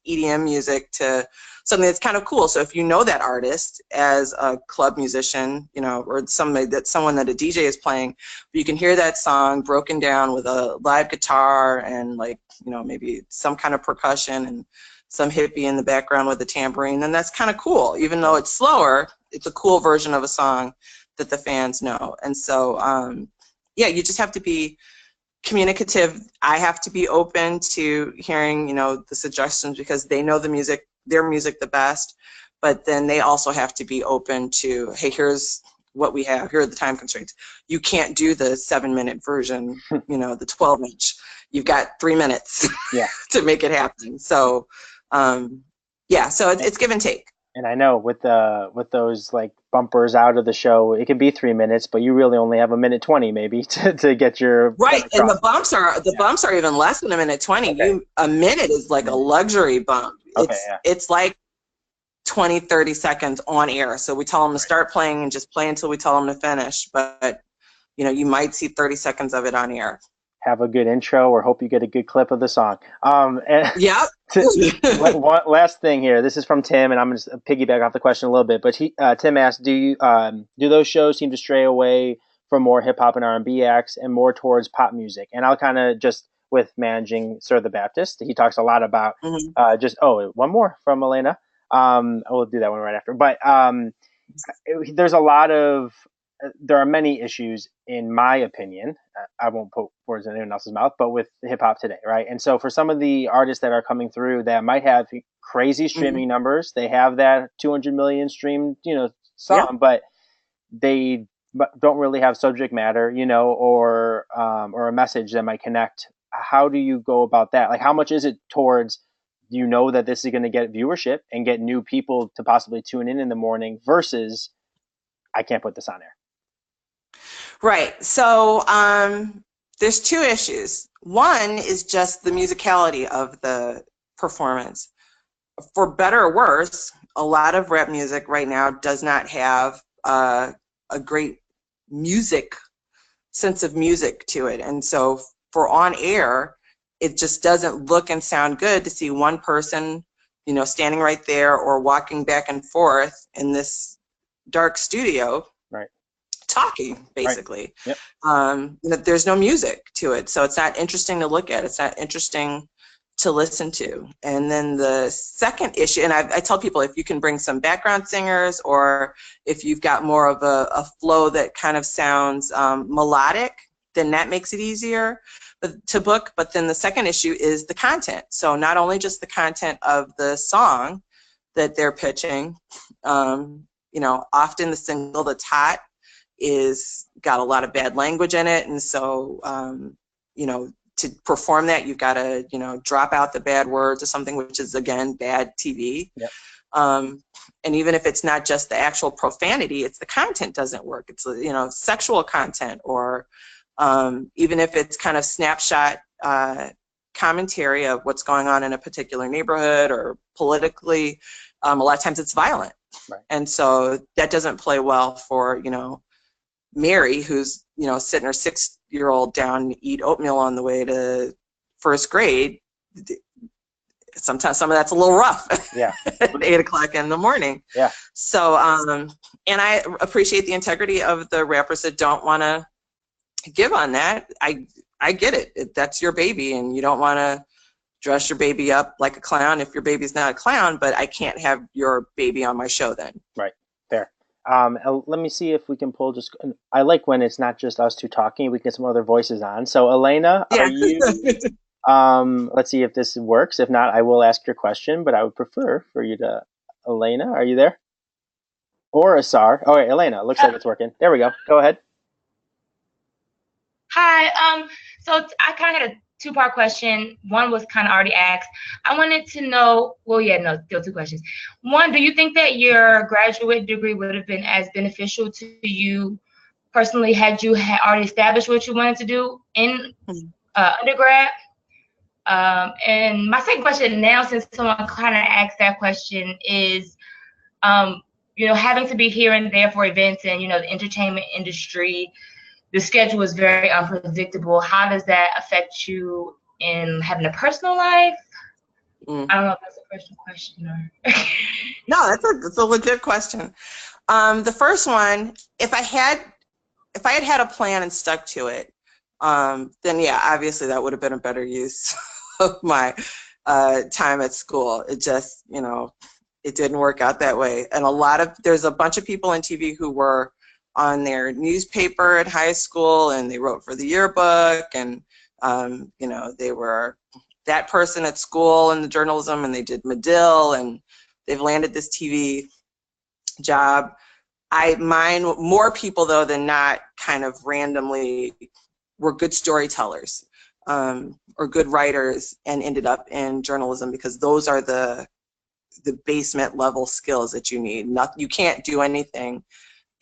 EDM music to something that's kind of cool. So if you know that artist as a club musician, or someone that a DJ is playing, you can hear that song broken down with a live guitar and maybe some kind of percussion and some hippie in the background with a tambourine, then that's kind of cool. Even though it's slower, it's a cool version of a song that the fans know. And so, you just have to be communicative. I have to be open to hearing, the suggestions, because they know their music the best. But then they also have to be open to, hey, here's what we have. Here are the time constraints. You can't do the 7-minute version, the 12-inch. You've got 3 minutes to make it happen. So, so it's give and take. And I know with those like bumpers out of the show, it can be 3 minutes, but you really only have 1:20 maybe to get your right. And the bumps are even less than 1:20. Okay. A minute is like a luxury bump. It's like 20, 30 seconds on air. So we tell them to start playing and just play until we tell them to finish. But you might see 30 seconds of it on air. Have a good intro, or hope you get a good clip of the song. Yep. One last thing here. This is from Tim, and I'm going to piggyback off the question a little bit. But Tim asked, do those shows seem to stray away from more hip hop and R&B acts and more towards pop music? And I'll kind of just, with managing Sir the Baptist, he talks a lot about one more from Elena. We'll do that one right after. But there are many issues, in my opinion. I won't put words in anyone else's mouth, but with hip hop today, right? And so for some of the artists that are coming through that might have crazy streaming numbers, they have that 200 million streamed, song, but they don't really have subject matter, or a message that might connect. How do you go about that? Like, how much is it towards, that this is going to get viewership and get new people to possibly tune in the morning, versus I can't put this on air? Right. So there's two issues. One is just the musicality of the performance. For better or worse, a lot of rap music right now does not have a great sense of music to it. And so for on air, it just doesn't look and sound good to see one person, standing right there or walking back and forth in this dark studio. Right. Talking, basically. Right. Yep. There's no music to it, so it's not interesting to look at. It's not interesting to listen to. And then the second issue, and I tell people, if you can bring some background singers, or if you've got more of a flow that kind of sounds melodic, then that makes it easier to book. But then the second issue is the content. So not only just the content of the song that they're pitching, often the single that's hot is got a lot of bad language in it, and so to perform that, you've got to drop out the bad words or something, which is again bad TV. Yep. And even if it's not just the actual profanity, it's the content doesn't work. It's sexual content, or even if it's kind of snapshot commentary of what's going on in a particular neighborhood or politically, a lot of times it's violent. Right. And so that doesn't play well for Mary, who's sitting her 6-year-old down to eat oatmeal on the way to first grade. Sometimes some of that's a little rough. Yeah. At 8 o'clock in the morning. Yeah. So and I appreciate the integrity of the rappers that don't want to give on that. I get it. That's your baby, and you don't want to dress your baby up like a clown if your baby's not a clown, but I can't have your baby on my show then. Right. Fair. Let me see if we can pull just. I like when it's not just us two talking. We can get some other voices on. So, Elena, are Yeah. you? Let's see if this works. If not, I will ask your question, but I would prefer for you to. Elena, are you there? Or Asar? Oh, wait, Elena. Looks like it's working. There we go. Go ahead. Hi. So I kind of had a two-part question. One was kind of already asked. I wanted to know, well, yeah, no, still two questions. One, do you think that your graduate degree would have been as beneficial to you personally had you already established what you wanted to do in undergrad? And my second question now, since someone kind of asked that question, is, having to be here and there for events and, the entertainment industry, the schedule is very unpredictable. How does that affect you in having a personal life? I don't know if that's a personal question or. No, that's a legit question. The first one, if I had had a plan and stuck to it, then yeah, obviously that would have been a better use of my time at school. It just, it didn't work out that way. And there's a bunch of people in TV who were on their newspaper at high school, and they wrote for the yearbook, and they were that person at school in the journalism, and they did Medill, and they've landed this TV job. Mine, more people though than not, kind of randomly were good storytellers or good writers and ended up in journalism, because those are the basement level skills that you need. You can't do anything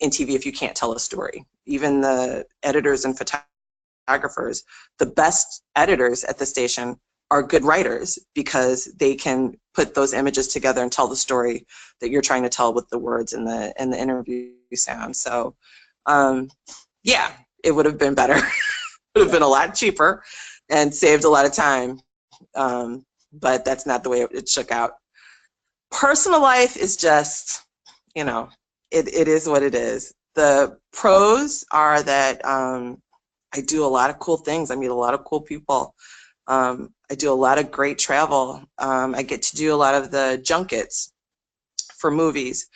in TV if you can't tell a story. Even the editors and photographers, the best editors at the station are good writers, because they can put those images together and tell the story that you're trying to tell with the words and the interview sound. So yeah, it would have been better. It would have been a lot cheaper and saved a lot of time, but that's not the way it shook out. Personal life is just, it is what it is. The pros are that I do a lot of cool things. I meet a lot of cool people. I do a lot of great travel. I get to do a lot of the junkets for movies.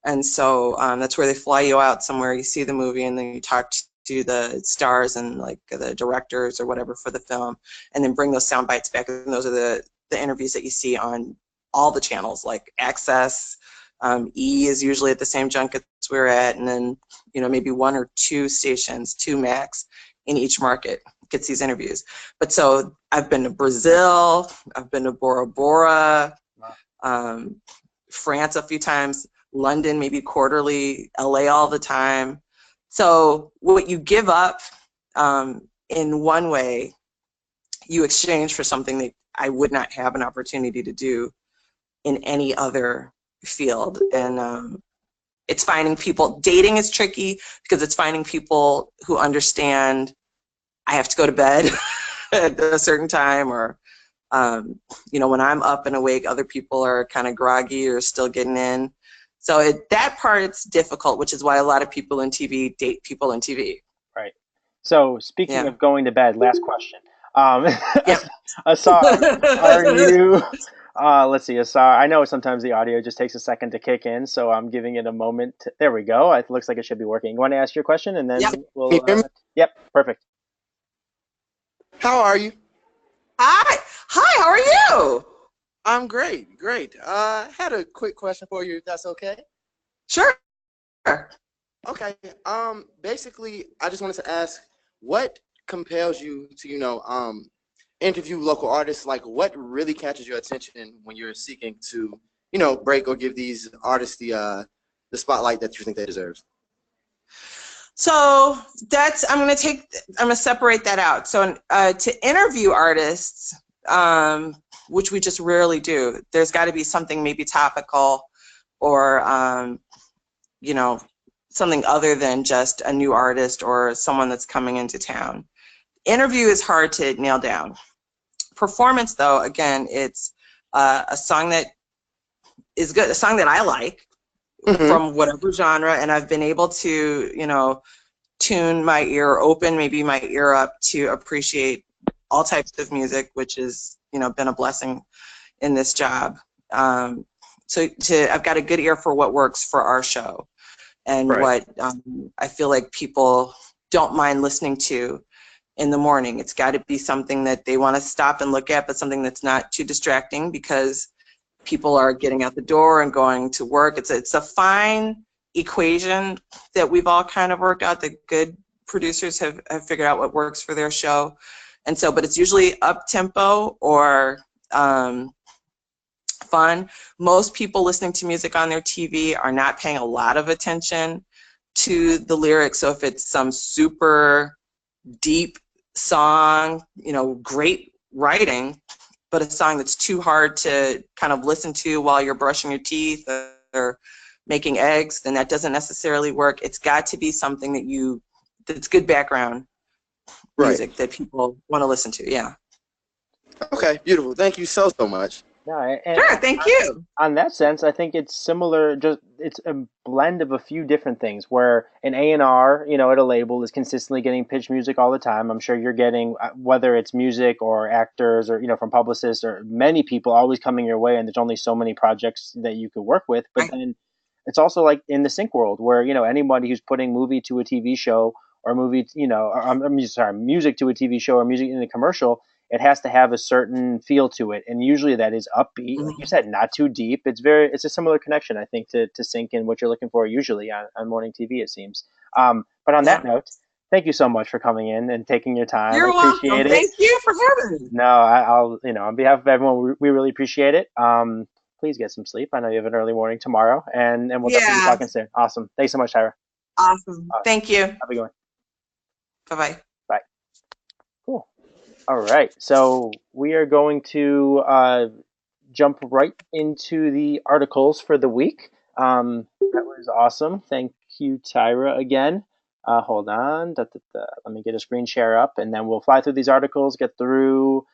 And so that's where they fly you out somewhere, you see the movie, and then you talk to the stars and like the directors or whatever for the film, and then bring those sound bites back. And those are the interviews that you see on all the channels, like Access. E is usually at the same junkets we're at, and then maybe one or two stations, two max in each market gets these interviews. But so I've been to Brazil, I've been to Bora Bora, France a few times, London maybe quarterly, LA all the time. So what you give up in one way, you exchange for something that I would not have an opportunity to do in any other field. And it's finding people. Dating is tricky because it's finding people who understand I have to go to bed at a certain time, or when I'm up and awake, other people are kind of groggy or still getting in. So that part's difficult, which is why a lot of people in TV date people in TV. Right. So speaking of going to bed, last question. Yep. Asar, are you? Let's see, Asar. I know sometimes the audio just takes a second to kick in, so I'm giving it a moment. There we go. It looks like it should be working. You want to ask your question, and then we'll. Yep. Perfect. How are you? Hi. How are you? I'm great. I had a quick question for you, if that's okay. Sure. Okay. Basically, I just wanted to ask, what compels you to, interview local artists? Like, what really catches your attention when you're seeking to, break or give these artists the spotlight that you think they deserve? So I'm gonna separate that out. So to interview artists, which we just rarely do, there's got to be something maybe topical, or something other than just a new artist or someone that's coming into town. Interview is hard to nail down. Performance, though, again, it's a song that is good, a song that I like, from whatever genre, and I've been able to, tune my ear, open maybe my ear up to appreciate all types of music, which has, been a blessing in this job. So I've got a good ear for what works for our show. and Right. what I feel like people don't mind listening to in the morning. It's got to be something that they want to stop and look at, but something that's not too distracting because people are getting out the door and going to work. It's a fine equation that we've all kind of worked out. The good producers have figured out what works for their show. And so, but it's usually up tempo or fun. Most people listening to music on their TV are not paying a lot of attention to the lyrics. So if it's some super deep song, great writing, but a song that's too hard to kind of listen to while you're brushing your teeth or making eggs, then that doesn't necessarily work. It's got to be something that's good background music that people want to listen to. Yeah. Okay, beautiful. Thank you so much. No, and Sure. Thank you. on that sense, I think it's similar. Just it's a blend of a few different things. Where an A&R, at a label, is consistently getting pitch music all the time. I'm sure you're getting whether it's music or actors or from publicists or many people always coming your way, and there's only so many projects that you could work with. But then it's also like in the sync world, where anybody who's putting movie to a TV show or movie, music to a TV show or music in a commercial, it has to have a certain feel to it, and usually that is upbeat, like you said, not too deep. It's a similar connection, I think, to sync and what you're looking for usually on morning TV, it seems. But on that note, thank you so much for coming in and taking your time. You're I appreciate welcome. it. Thank you for having me. No, I'll on behalf of everyone, we really appreciate it. Please get some sleep. I know you have an early morning tomorrow, and we'll definitely be talking soon. Awesome. Thanks so much, Tyra. Awesome. Thank you. Have a good one. Bye-bye. Bye. Cool. All right. So we are going to jump right into the articles for the week. That was awesome. Thank you, Tyra, again. Hold on. Let me get a screen share up, and then we'll fly through these articles, get through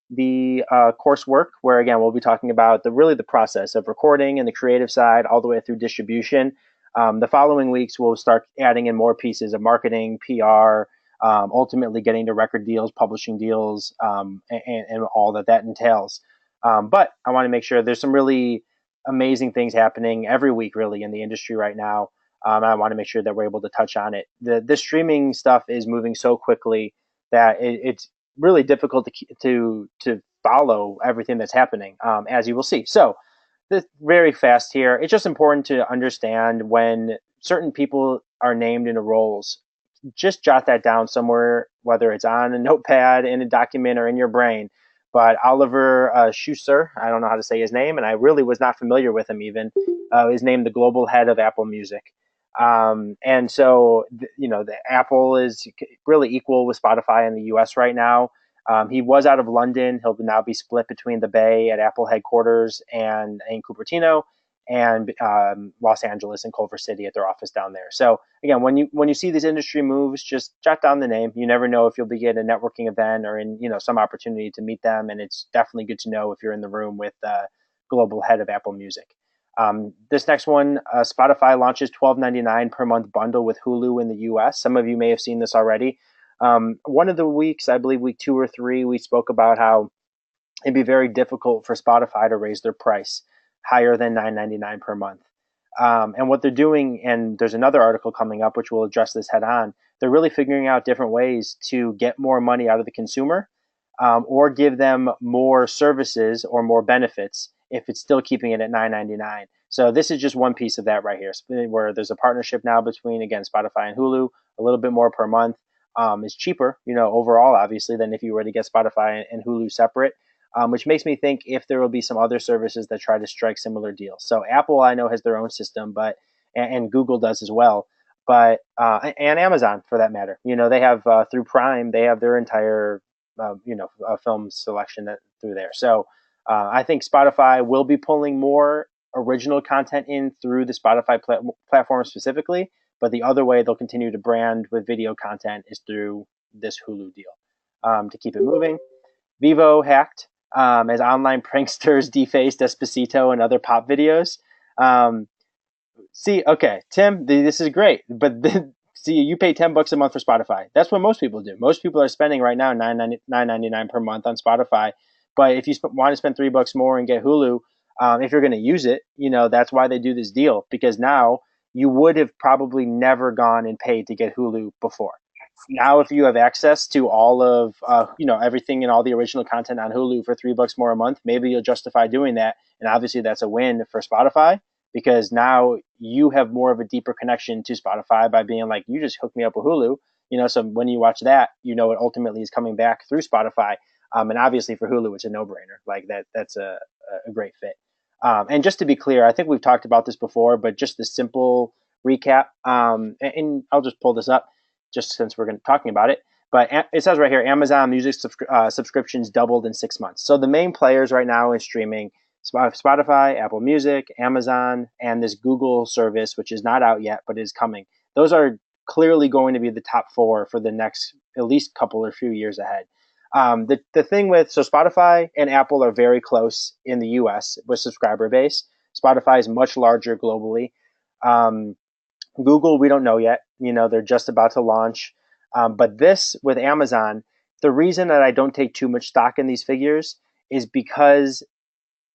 the coursework, where again we'll be talking about the process of recording and the creative side all the way through distribution. The following weeks we'll start adding in more pieces of marketing, PR, ultimately getting to record deals, publishing deals, and all that entails. But I want to make sure there's some really amazing things happening every week really in the industry right now. And I want to make sure that we're able to touch on it. The streaming stuff is moving so quickly that it's really difficult to follow everything that's happening, as you will see. So, this very fast here. It's just important to understand when certain people are named in roles. Just jot that down somewhere, whether it's on a notepad, in a document, or in your brain. But Oliver Schuster, I don't know how to say his name, and I really was not familiar with him even, is named the global head of Apple Music. And so, the Apple is really equal with Spotify in the US right now. He was out of London. He'll now be split between the Bay at Apple headquarters and in Cupertino, and Los Angeles and Culver City at their office down there. So again, when you see these industry moves, just jot down the name. You never know if you'll be at a networking event or in some opportunity to meet them, and it's definitely good to know if you're in the room with global head of Apple Music. This next one, Spotify launches $12.99 per month bundle with Hulu in the US. Some of you may have seen this already. One of the weeks, I believe week 2 or 3, we spoke about how it'd be very difficult for Spotify to raise their price higher than $9.99 per month. And what they're doing, and there's another article coming up which will address this head on, they're really figuring out different ways to get more money out of the consumer, or give them more services or more benefits if it's still keeping it at $9.99. So this is just one piece of that right here, where there's a partnership now between, again, Spotify and Hulu, a little bit more per month. Is cheaper, overall, obviously, than if you were to get Spotify and Hulu separate, which makes me think if there will be some other services that try to strike similar deals. So Apple, I know, has their own system, and Google does as well, but and Amazon for that matter. They have through Prime, they have their entire film selection through there. So I think Spotify will be pulling more original content in through the Spotify platform specifically. But the other way they'll continue to brand with video content is through this Hulu deal. To keep it moving, Vivo hacked as online pranksters defaced Despacito and other pop videos. Okay, Tim, this is great, but see, you pay $10 a month for Spotify. That's what most people do. Most people are spending right now $9.99 per month on Spotify. But if you want to spend $3 more and get Hulu, if you're going to use it, that's why they do this deal, because now you would have probably never gone and paid to get Hulu before. Now, if you have access to all of everything and all the original content on Hulu for $3 more a month, maybe you'll justify doing that. And obviously, that's a win for Spotify because now you have more of a deeper connection to Spotify by being like, you just hooked me up with Hulu. So when you watch that, it ultimately is coming back through Spotify. And obviously for Hulu, it's a no-brainer. Like that's a great fit. And just to be clear, I think we've talked about this before, but just the simple recap. And I'll just pull this up just since we're talking about it. But it says right here, Amazon Music subscriptions doubled in 6 months. So the main players right now in streaming, Spotify, Apple Music, Amazon, and this Google service, which is not out yet, but is coming. Those are clearly going to be the top four for the next at least couple or few years ahead. The thing with, so Spotify and Apple are very close in the US with subscriber base. Spotify is much larger globally. Google, we don't know yet. They're just about to launch. But this with Amazon, the reason that I don't take too much stock in these figures is because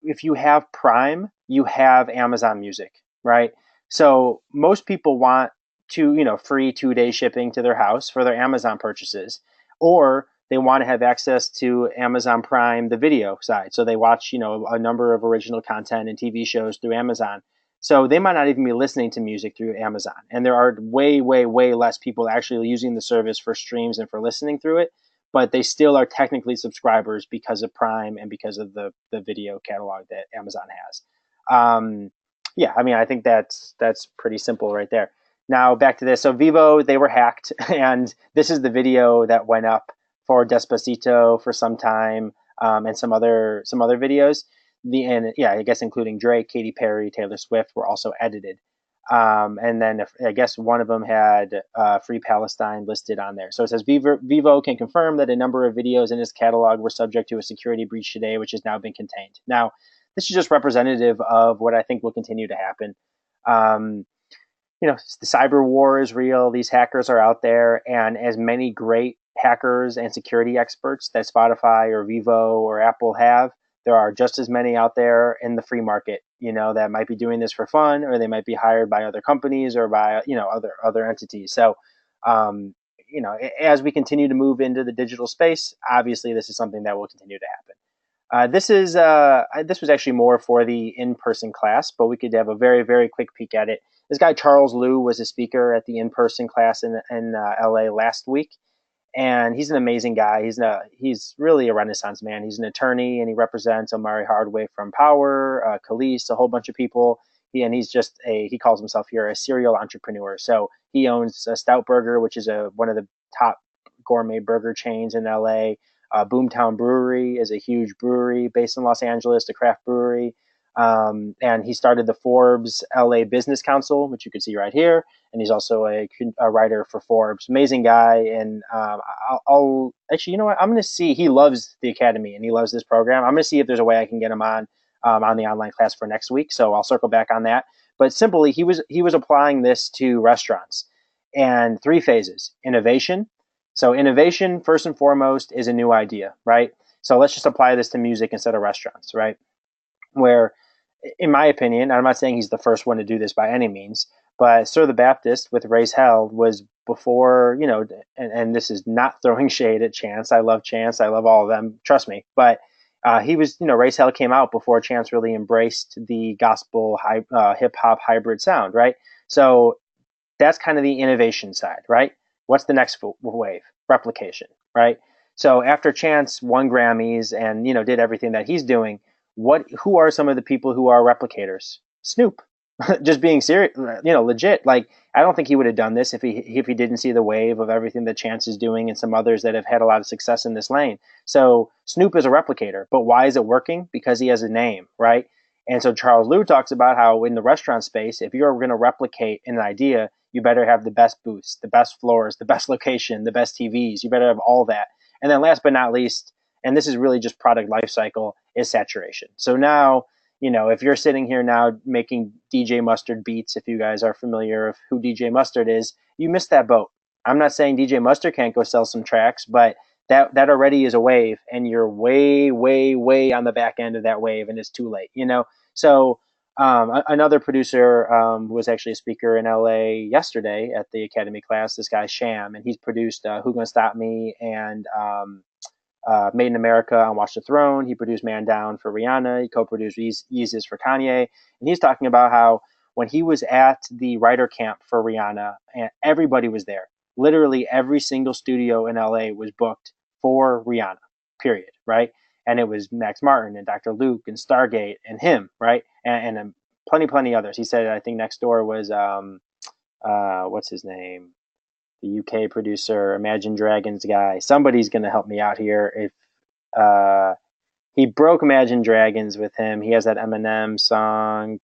if you have Prime, you have Amazon Music, right? So most people want free 2-day shipping to their house for their Amazon purchases, or they want to have access to Amazon Prime, the video side. So they watch, a number of original content and TV shows through Amazon. So they might not even be listening to music through Amazon. And there are way, way, way less people actually using the service for streams and for listening through it. But they still are technically subscribers because of Prime and because of the video catalog that Amazon has. Yeah, I mean, I think that's pretty simple right there. Now back to this. So Vivo, they were hacked, and this is the video that went up for Despacito for some time, and some other videos. I guess including Drake, Katy Perry, Taylor Swift were also edited. And then I guess one of them had Free Palestine listed on there. So it says Vivo can confirm that a number of videos in its catalog were subject to a security breach today, which has now been contained. Now, this is just representative of what I think will continue to happen. The cyber war is real. These hackers are out there, and as many great hackers and security experts that Spotify or Vivo or Apple have, there are just as many out there in the free market, that might be doing this for fun, or they might be hired by other companies or by, other entities. So, as we continue to move into the digital space, obviously this is something that will continue to happen. This was actually more for the in-person class, but we could have a very, very quick peek at it. This guy, Charles Liu, was a speaker at the in-person class in LA last week. And he's an amazing guy. He's really a Renaissance man. He's an attorney, and he represents Omari Hardwick from Power, Khalees, a whole bunch of people. He calls himself here a serial entrepreneur. So he owns Stout Burger, which is one of the top gourmet burger chains in LA. Boomtown Brewery is a huge brewery based in Los Angeles, a craft brewery. And he started the Forbes LA Business Council, which you can see right here. And he's also a writer for Forbes. Amazing guy. And I'll actually, you know what? I'm going to see. He loves the Academy and he loves this program. I'm going to see if there's a way I can get him on the online class for next week. So I'll circle back on that. But simply, he was applying this to restaurants, and 3 phases: innovation. So innovation, first and foremost, is a new idea, right? So let's just apply this to music instead of restaurants, right? Where, in my opinion, I'm not saying he's the first one to do this by any means, but Sir the Baptist with Raise Hell was before, and this is not throwing shade at Chance. I love Chance. I love all of them. Trust me. But he was, Raise Hell came out before Chance really embraced the gospel hip hop hybrid sound, right? So that's kind of the innovation side, right? What's the next wave? Replication, right? So after Chance won Grammys and, did everything that he's doing, who are some of the people who are replicators? Snoop. Just being serious, legit. Like, I don't think he would have done this if he didn't see the wave of everything that Chance is doing and some others that have had a lot of success in this lane. So Snoop is a replicator, but why is it working? Because he has a name, right? And so Charles Liu talks about how in the restaurant space, if you're going to replicate an idea, you better have the best booths, the best floors, the best location, the best TVs. You better have all that. And then last but not least, and this is really just product life cycle, is saturation. So now, if you're sitting here now making DJ Mustard beats, if you guys are familiar of who DJ Mustard is, you missed that boat. I'm not saying DJ Mustard can't go sell some tracks, but that already is a wave, and you're way, way, way on the back end of that wave, and it's too late, So Another producer was actually a speaker in LA yesterday at the Academy class. This guy Sham, and he's produced Who Gonna Stop Me and Made in America on Watch the Throne. He produced Man Down for Rihanna. He co-produced Yeezus for Kanye. And he's talking about how when he was at the writer camp for Rihanna, and everybody was there. Literally every single studio in LA was booked for Rihanna, period, right? And it was Max Martin and Dr. Luke and Stargate and him, right? And plenty others. He said, I think next door was, what's his name? The UK producer, Imagine Dragons guy. Somebody's going to help me out here. If he broke Imagine Dragons with him, he has that Eminem song.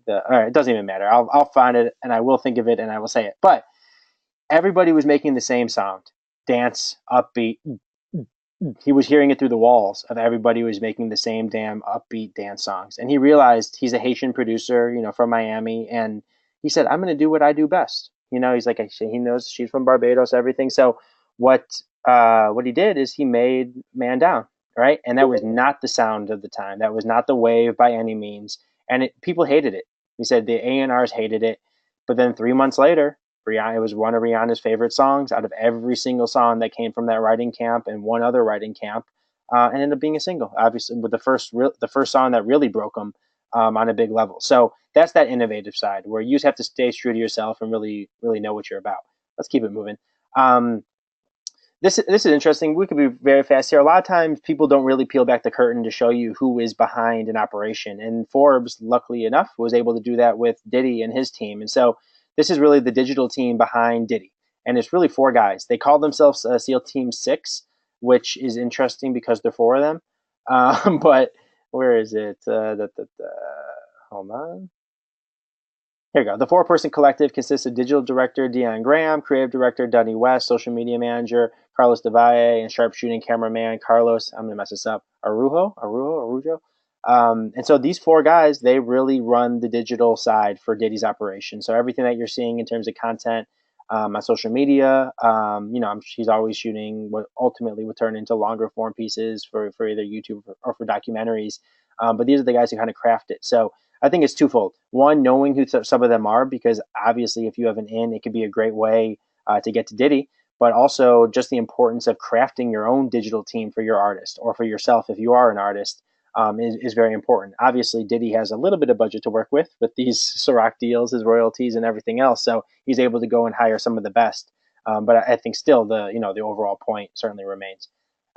All right, it doesn't even matter. I'll find it and I will think of it and I will say it. But everybody was making the same sound, dance, upbeat. He was hearing it through the walls of everybody who was making the same damn upbeat dance songs. And he realized he's a Haitian producer, from Miami. And he said, I'm going to do what I do best. He's like, he knows she's from Barbados, everything. So what he did is he made Man Down, right? And that was not the sound of the time. That was not the wave by any means. And people hated it. He said the A&Rs hated it. But then 3 months later, Rihanna, it was one of Rihanna's favorite songs out of every single song that came from that writing camp and one other writing camp, and ended up being a single. Obviously, with the first song that really broke them on a big level. So that's that innovative side where you just have to stay true to yourself and really know what you're about. Let's keep it moving. This is interesting. We could be very fast here. A lot of times people don't really peel back the curtain to show you who is behind an operation. And Forbes, luckily enough, was able to do that with Diddy and his team. And so this is really the digital team behind Diddy. And it's really 4 guys. They call themselves SEAL Team 6, which is interesting because they're 4 of them. But where is it? Hold on. Here you go. The 4-person collective consists of digital director Dion Graham, creative director Dunny West, social media manager Carlos DeValle, and sharpshooting cameraman Carlos, I'm going to mess this up, Arujo. And so these 4 guys, they really run the digital side for Diddy's operation. So everything that you're seeing in terms of content on social media, he's always shooting what ultimately would turn into longer form pieces for either YouTube or for documentaries. But these are the guys who kind of craft it. So I think it's twofold. One, knowing who some of them are, because obviously if you have an in, it could be a great way to get to Diddy, but also just the importance of crafting your own digital team for your artist or for yourself if you are an artist is very important. Obviously, Diddy has a little bit of budget to work with these Ciroc deals, his royalties and everything else, so he's able to go and hire some of the best. But I think still the overall point certainly remains.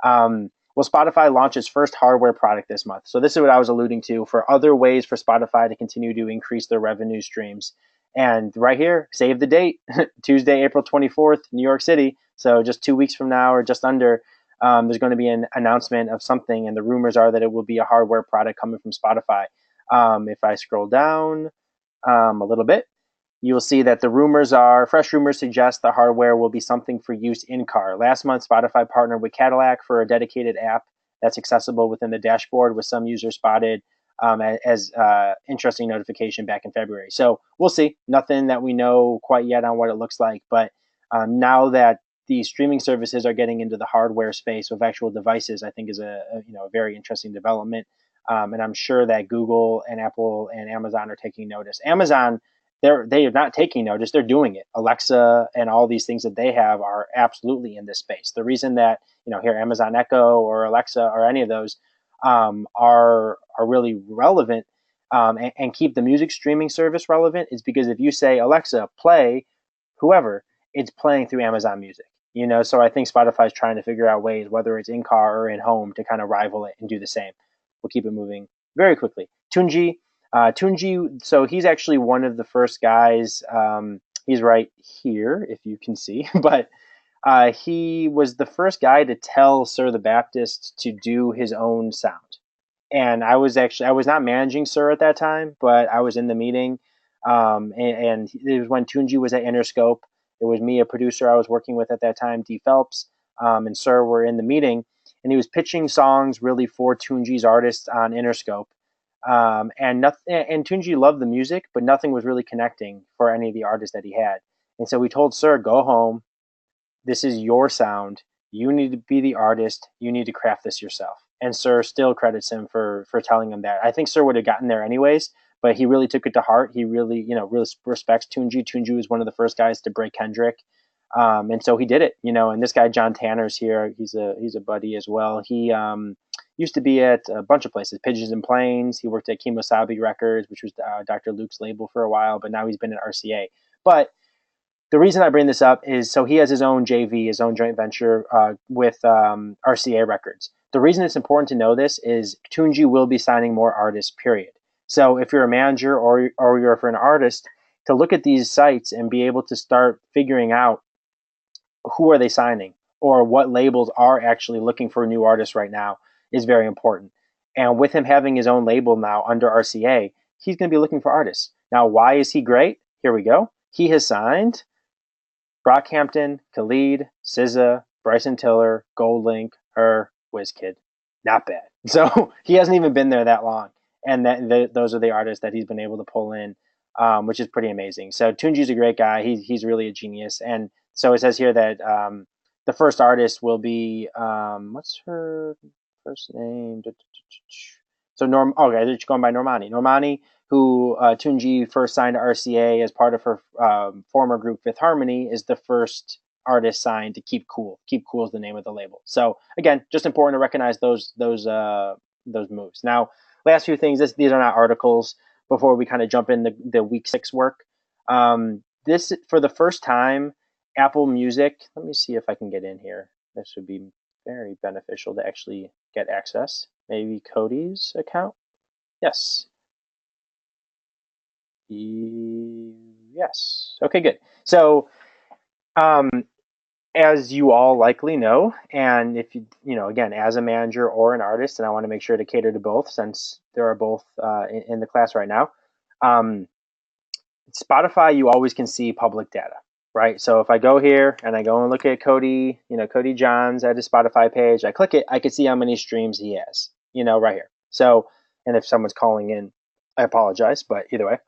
Will Spotify launch its first hardware product this month? So this is what I was alluding to for other ways for Spotify to continue to increase their revenue streams. And right here, save the date, Tuesday, April 24th, New York City. So just 2 weeks from now or just under, there's going to be an announcement of something. And the rumors are that it will be a hardware product coming from Spotify. If I scroll down a little bit, you will see that fresh rumors suggest the hardware will be something for use in car. Last month, Spotify partnered with Cadillac for a dedicated app that's accessible within the dashboard, with some users spotted as interesting notification back in February. So we'll see. Nothing that we know quite yet on what it looks like. But now that the streaming services are getting into the hardware space with actual devices, I think is a very interesting development. And I'm sure that Google and Apple and Amazon are taking notice. Amazon, they are not taking notice, they're doing it. Alexa and all these things that they have are absolutely in this space. The reason that here Amazon Echo or Alexa or any of those are really relevant and keep the music streaming service relevant is because if you say Alexa play whoever, it's playing through Amazon Music. So I think Spotify is trying to figure out ways, whether it's in car or in home, to kind of rival it and do the same. We'll keep it moving very quickly. Tunji, so he's actually one of the first guys. He's right here, if you can see, but he was the first guy to tell Sir the Baptist to do his own sound. And I was not managing Sir at that time, but I was in the meeting. And it was when Tunji was at Interscope. It was me, a producer I was working with at that time, D. Phelps, and Sir were in the meeting. And he was pitching songs really for Tunji's artists on Interscope. And Tunji loved the music, but nothing was really connecting for any of the artists that he had. And so we told Sir, go home. This is your sound. You need to be the artist. You need to craft this yourself. And Sir still credits him for telling him that. I think Sir would have gotten there anyways, but he really took it to heart. He really, really respects Tunji. Tunji was one of the first guys to break Kendrick. And so he did it, and this guy, John Tanner's here. He's a buddy as well. He used to be at a bunch of places, Pigeons and Planes. He worked at Kimosabi Records, which was Dr. Luke's label for a while, but now he's been at RCA. But the reason I bring this up is so he has his own JV, his own joint venture with RCA Records. The reason it's important to know this is Tunji will be signing more artists, period. So if you're a manager or you're for an artist, to look at these sites and be able to start figuring out who are they signing or what labels are actually looking for new artists right now is very important. And with him having his own label now under RCA, he's going to be looking for artists. Now, why is he great? Here we go. He has signed Brockhampton, Khalid, SZA, Bryson Tiller, Goldlink, her, WizKid. Not bad. So he hasn't even been there that long. And those are the artists that he's been able to pull in, which is pretty amazing. So Tunji's a great guy. He's really a genius. And so it says here that the first artist will be, what's her first name? So okay, they're going by Normani. Normani, who Tunji first signed to RCA as part of her former group Fifth Harmony, is the first artist signed to Keep Cool. Keep Cool is the name of the label. So again, just important to recognize those moves. Now, last few things. These are not articles. Before we kind of jump in the week 6 work, this for the first time, Apple Music. Let me see if I can get in here. This would be very beneficial to actually get access. Maybe Cody's account. Yes. Yes. Okay, good. So, as you all likely know, and if again, as a manager or an artist, and I want to make sure to cater to both since there are both in the class right now. Spotify, you always can see public data, right? So if I go here and I go and look at Cody, Cody Johns at his Spotify page, I click it, I can see how many streams he has, right here. So, and if someone's calling in, I apologize, but either way.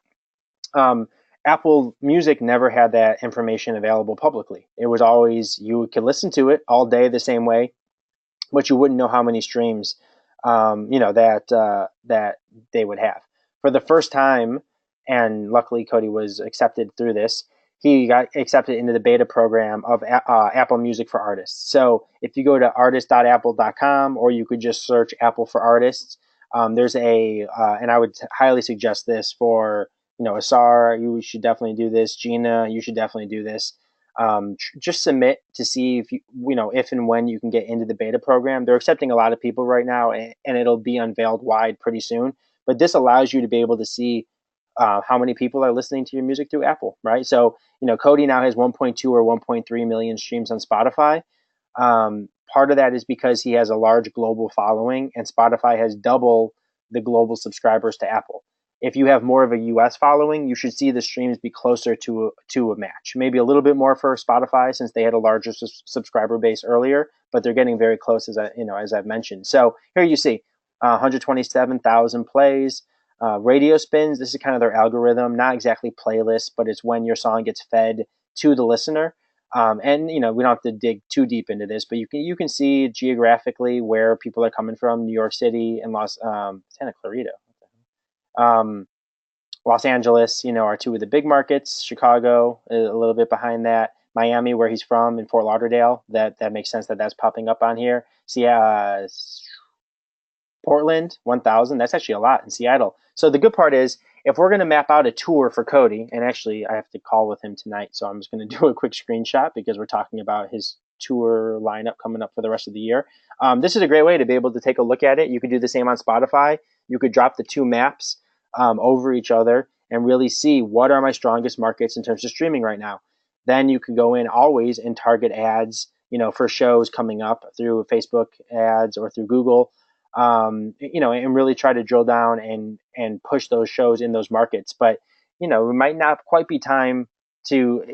Apple Music never had that information available publicly. It was always, you could listen to it all day the same way, but you wouldn't know how many streams, that they would have. For the first time, and luckily Cody was accepted through this, he got accepted into the beta program of Apple Music for Artists. So if you go to artist.apple.com, or you could just search Apple for Artists, there's and I would highly suggest this for, Asar, you should definitely do this. Gina, you should definitely do this. Just submit to see if if and when you can get into the beta program. They're accepting a lot of people right now, and it'll be unveiled wide pretty soon. But this allows you to be able to see how many people are listening to your music through Apple, right? So, Cody now has 1.2 or 1.3 million streams on Spotify. Part of that is because he has a large global following, and Spotify has double the global subscribers to Apple. If you have more of a US following, you should see the streams be closer to a match. Maybe a little bit more for Spotify since they had a larger subscriber base earlier, but they're getting very close as I've mentioned. So here you see 127,000 plays. Radio spins, this is kind of their algorithm, not exactly playlist, but it's when your song gets fed to the listener. And we don't have to dig too deep into this, but you can see geographically where people are coming from. New York City and Santa Clarita. Los Angeles, are two of the big markets. Chicago, a little bit behind that. Miami, where he's from, in Fort Lauderdale. That makes sense that's popping up on here. Portland, 1,000. That's actually a lot in Seattle. So the good part is, if we're going to map out a tour for Cody, and actually I have to call with him tonight, so I'm just going to do a quick screenshot because we're talking about his tour lineup coming up for the rest of the year. This is a great way to be able to take a look at it. You could do the same on Spotify. You could drop the two maps over each other and really see what are my strongest markets in terms of streaming right now. Then you can go in always and target ads, for shows coming up through Facebook ads or through Google. And really try to drill down and push those shows in those markets. But, it might not quite be time to,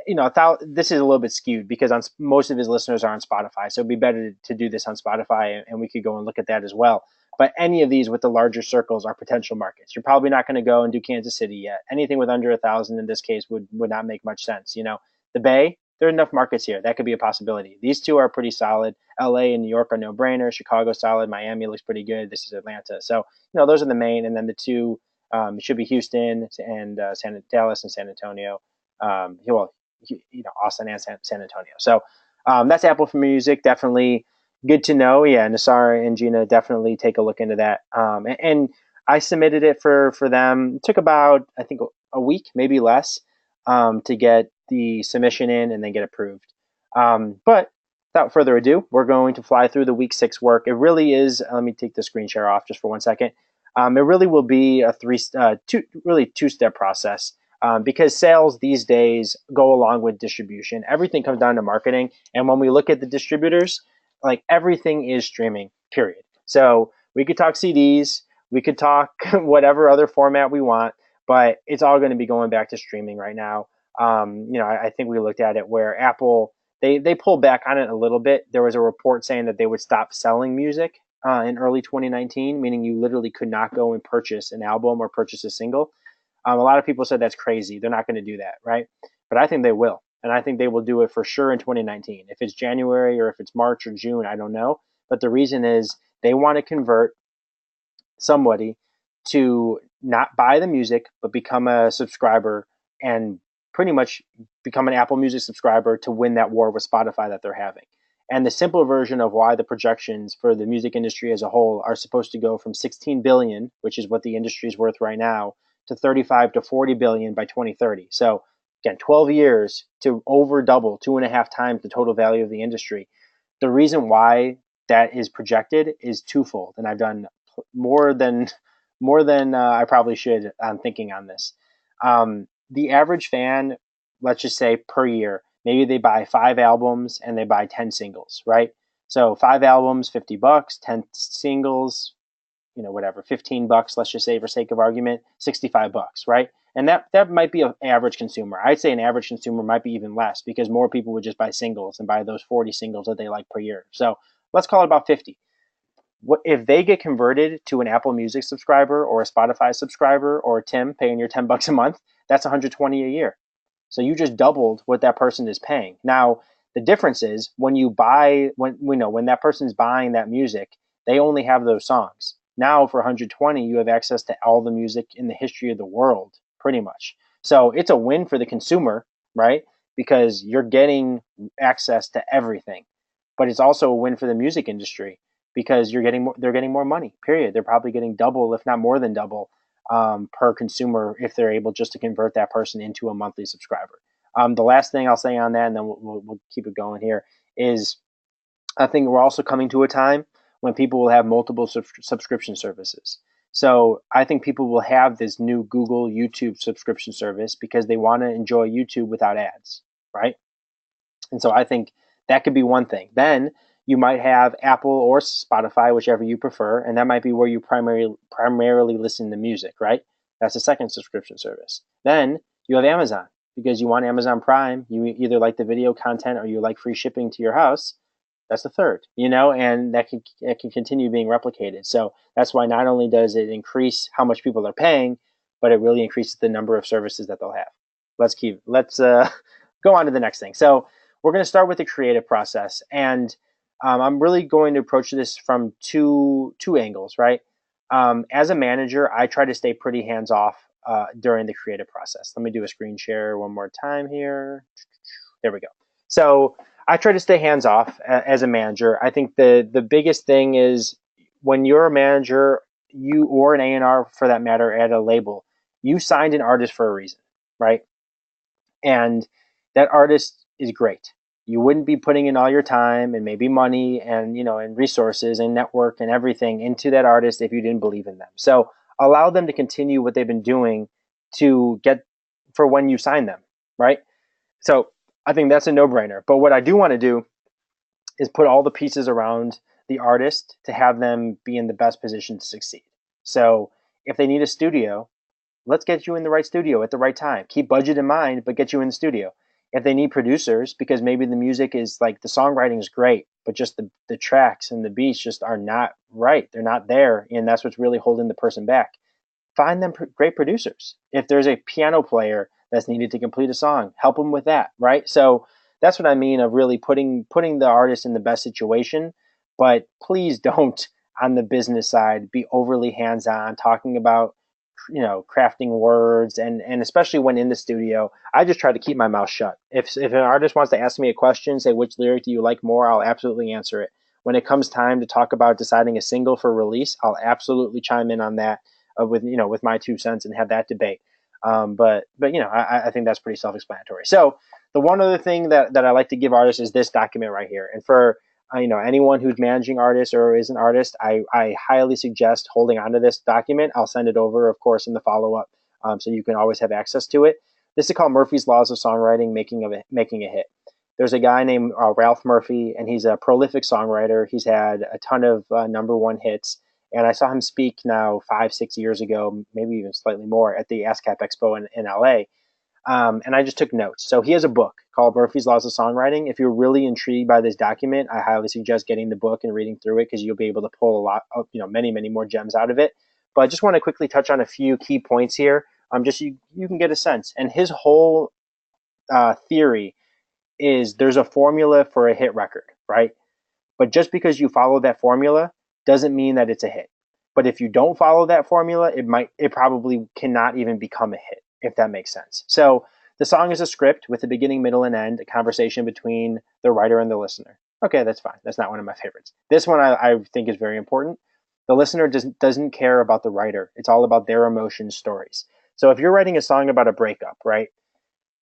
this is a little bit skewed because most of his listeners are on Spotify. So it'd be better to do this on Spotify, and we could go and look at that as well. But any of these with the larger circles are potential markets. You're probably not going to go and do Kansas City yet. Anything with under 1,000 in this case would not make much sense. The Bay, there are enough markets here. That could be a possibility. These two are pretty solid. LA and New York are no-brainer. Chicago solid. Miami looks pretty good. This is Atlanta. So, those are the main. And then the two It should be Houston and Dallas and San Antonio. Austin and San Antonio. So that's Apple for Music. Definitely good to know. Yeah, Nassar and Gina, definitely take a look into that. And I submitted it for them. It took about, I think, a week, maybe less, to get the submission in and then get approved. But without further ado, we're going to fly through the week 6 work. It really is. Let me take the screen share off just for 1 second. It really will be a two-step process. Because sales these days go along with distribution. Everything comes down to marketing. And when we look at the distributors, like everything is streaming, period. So we could talk CDs, we could talk whatever other format we want, but it's all going to be going back to streaming right now. I think we looked at it where Apple, they pulled back on it a little bit. There was a report saying that they would stop selling music in early 2019, meaning you literally could not go and purchase an album or purchase a single. A lot of people said that's crazy. They're not going to do that, right? But I think they will. And I think they will do it for sure in 2019. If it's January or if it's March or June, I don't know. But the reason is they want to convert somebody to not buy the music, but become a subscriber and pretty much become an Apple Music subscriber to win that war with Spotify that they're having. And the simple version of why the projections for the music industry as a whole are supposed to go from 16 billion, which is what the industry is worth right now, to 35 to 40 billion by 2030. So again, 12 years to over double, 2.5 times the total value of the industry. The reason why that is projected is twofold, and I've done more than I probably should on thinking on this. The average fan, let's just say per year, maybe they buy 5 albums and they buy 10 singles, right? So 5 albums, $50, 10 singles, whatever, $15, let's just say for sake of argument, $65, right? And that might be an average consumer. I'd say an average consumer might be even less because more people would just buy singles and buy those 40 singles that they like per year. So let's call it about 50. What if they get converted to an Apple Music subscriber or a Spotify subscriber or Tim paying your $10 a month? That's 120 a year. So you just doubled what that person is paying. Now the difference is when that person's buying that music, they only have those songs. Now for 120, you have access to all the music in the history of the world, pretty much. So it's a win for the consumer, right? Because you're getting access to everything. But it's also a win for the music industry because they're getting more money, period. They're probably getting double, if not more than double, per consumer if they're able just to convert that person into a monthly subscriber. The last thing I'll say on that, and then we'll keep it going here, is I think we're also coming to a time when people will have multiple subscription services. So I think people will have this new Google YouTube subscription service because they want to enjoy YouTube without ads, right? And so I think that could be one thing. Then you might have Apple or Spotify, whichever you prefer, and that might be where you primarily listen to music, right? That's the second subscription service. Then you have Amazon because you want Amazon Prime. You either like the video content or you like free shipping to your house. That's the third, and that can continue being replicated. So that's why not only does it increase how much people are paying, but it really increases the number of services that they'll have. Let's go on to the next thing. So we're going to start with the creative process, and I'm really going to approach this from two angles, right? As a manager, I try to stay pretty hands off during the creative process. Let me do a screen share one more time here. There we go. So I try to stay hands off as a manager. I think the biggest thing is when you're a manager, you or an A&R for that matter at a label, you signed an artist for a reason, right? And that artist is great. You wouldn't be putting in all your time and maybe money and and resources and network and everything into that artist if you didn't believe in them. So allow them to continue what they've been doing to get for when you sign them, right? So I think that's a no-brainer. But what I do want to do is put all the pieces around the artist to have them be in the best position to succeed. So if they need a studio, let's get you in the right studio at the right time. Keep budget in mind, but get you in the studio. If they need producers, because maybe the music is like the songwriting is great, but just the tracks and the beats just are not right. They're not there, and that's what's really holding the person back. Find them great producers. If there's a piano player that's needed to complete a song, help them with that, right? So that's what I mean of really putting the artist in the best situation. But please don't, on the business side, be overly hands-on, talking about crafting words, and especially when in the studio, I just try to keep my mouth shut. If an artist wants to ask me a question, say which lyric do you like more, I'll absolutely answer it. When it comes time to talk about deciding a single for release, I'll absolutely chime in on that with my 2 cents and have that debate. But I think that's pretty self-explanatory. So the one other thing that I like to give artists is this document right here. And for anyone who's managing artists or is an artist, I highly suggest holding onto this document. I'll send it over, of course, in the follow-up, so you can always have access to it. This is called Murphy's Laws of Songwriting, making a hit. There's a guy named Ralph Murphy, and he's a prolific songwriter. He's had a ton of number one hits, and I saw him speak now 5-6 years ago, maybe even slightly more, at the ASCAP Expo in LA. And I just took notes. So he has a book called Murphy's Laws of Songwriting. If you're really intrigued by this document, I highly suggest getting the book and reading through it, because you'll be able to pull a lot of, many, many more gems out of it. But I just want to quickly touch on a few key points here. Just so you can get a sense. And his whole theory is there's a formula for a hit record, right? But just because you follow that formula doesn't mean that it's a hit. But if you don't follow that formula, it probably cannot even become a hit, if that makes sense. So the song is a script with a beginning, middle, and end, a conversation between the writer and the listener. Okay, that's fine. That's not one of my favorites. This one I think is very important. The listener doesn't care about the writer. It's all about their emotions, stories. So if you're writing a song about a breakup, right?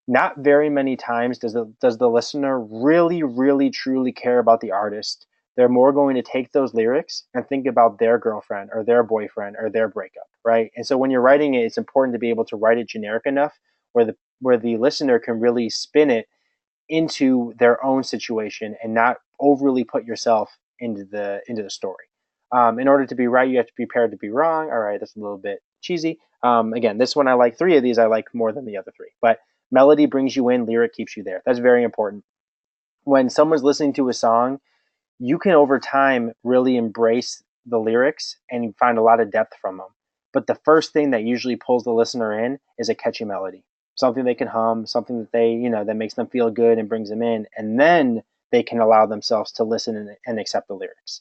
Not very many times does the listener really, really, truly care about the artist. They're more going to take those lyrics and think about their girlfriend or their boyfriend or their breakup, right? And so when you're writing it, it's important to be able to write it generic enough where the listener can really spin it into their own situation and not overly put yourself into the story. In order to be right, you have to be prepared to be wrong. All right, that's a little bit cheesy. Again, this one I like. 3 of these I like more than the other 3. But melody brings you in, lyric keeps you there. That's very important. When someone's listening to a song, you can over time really embrace the lyrics and find a lot of depth from them. But the first thing that usually pulls the listener in is a catchy melody, something they can hum, something that that makes them feel good and brings them in, and then they can allow themselves to listen and accept the lyrics.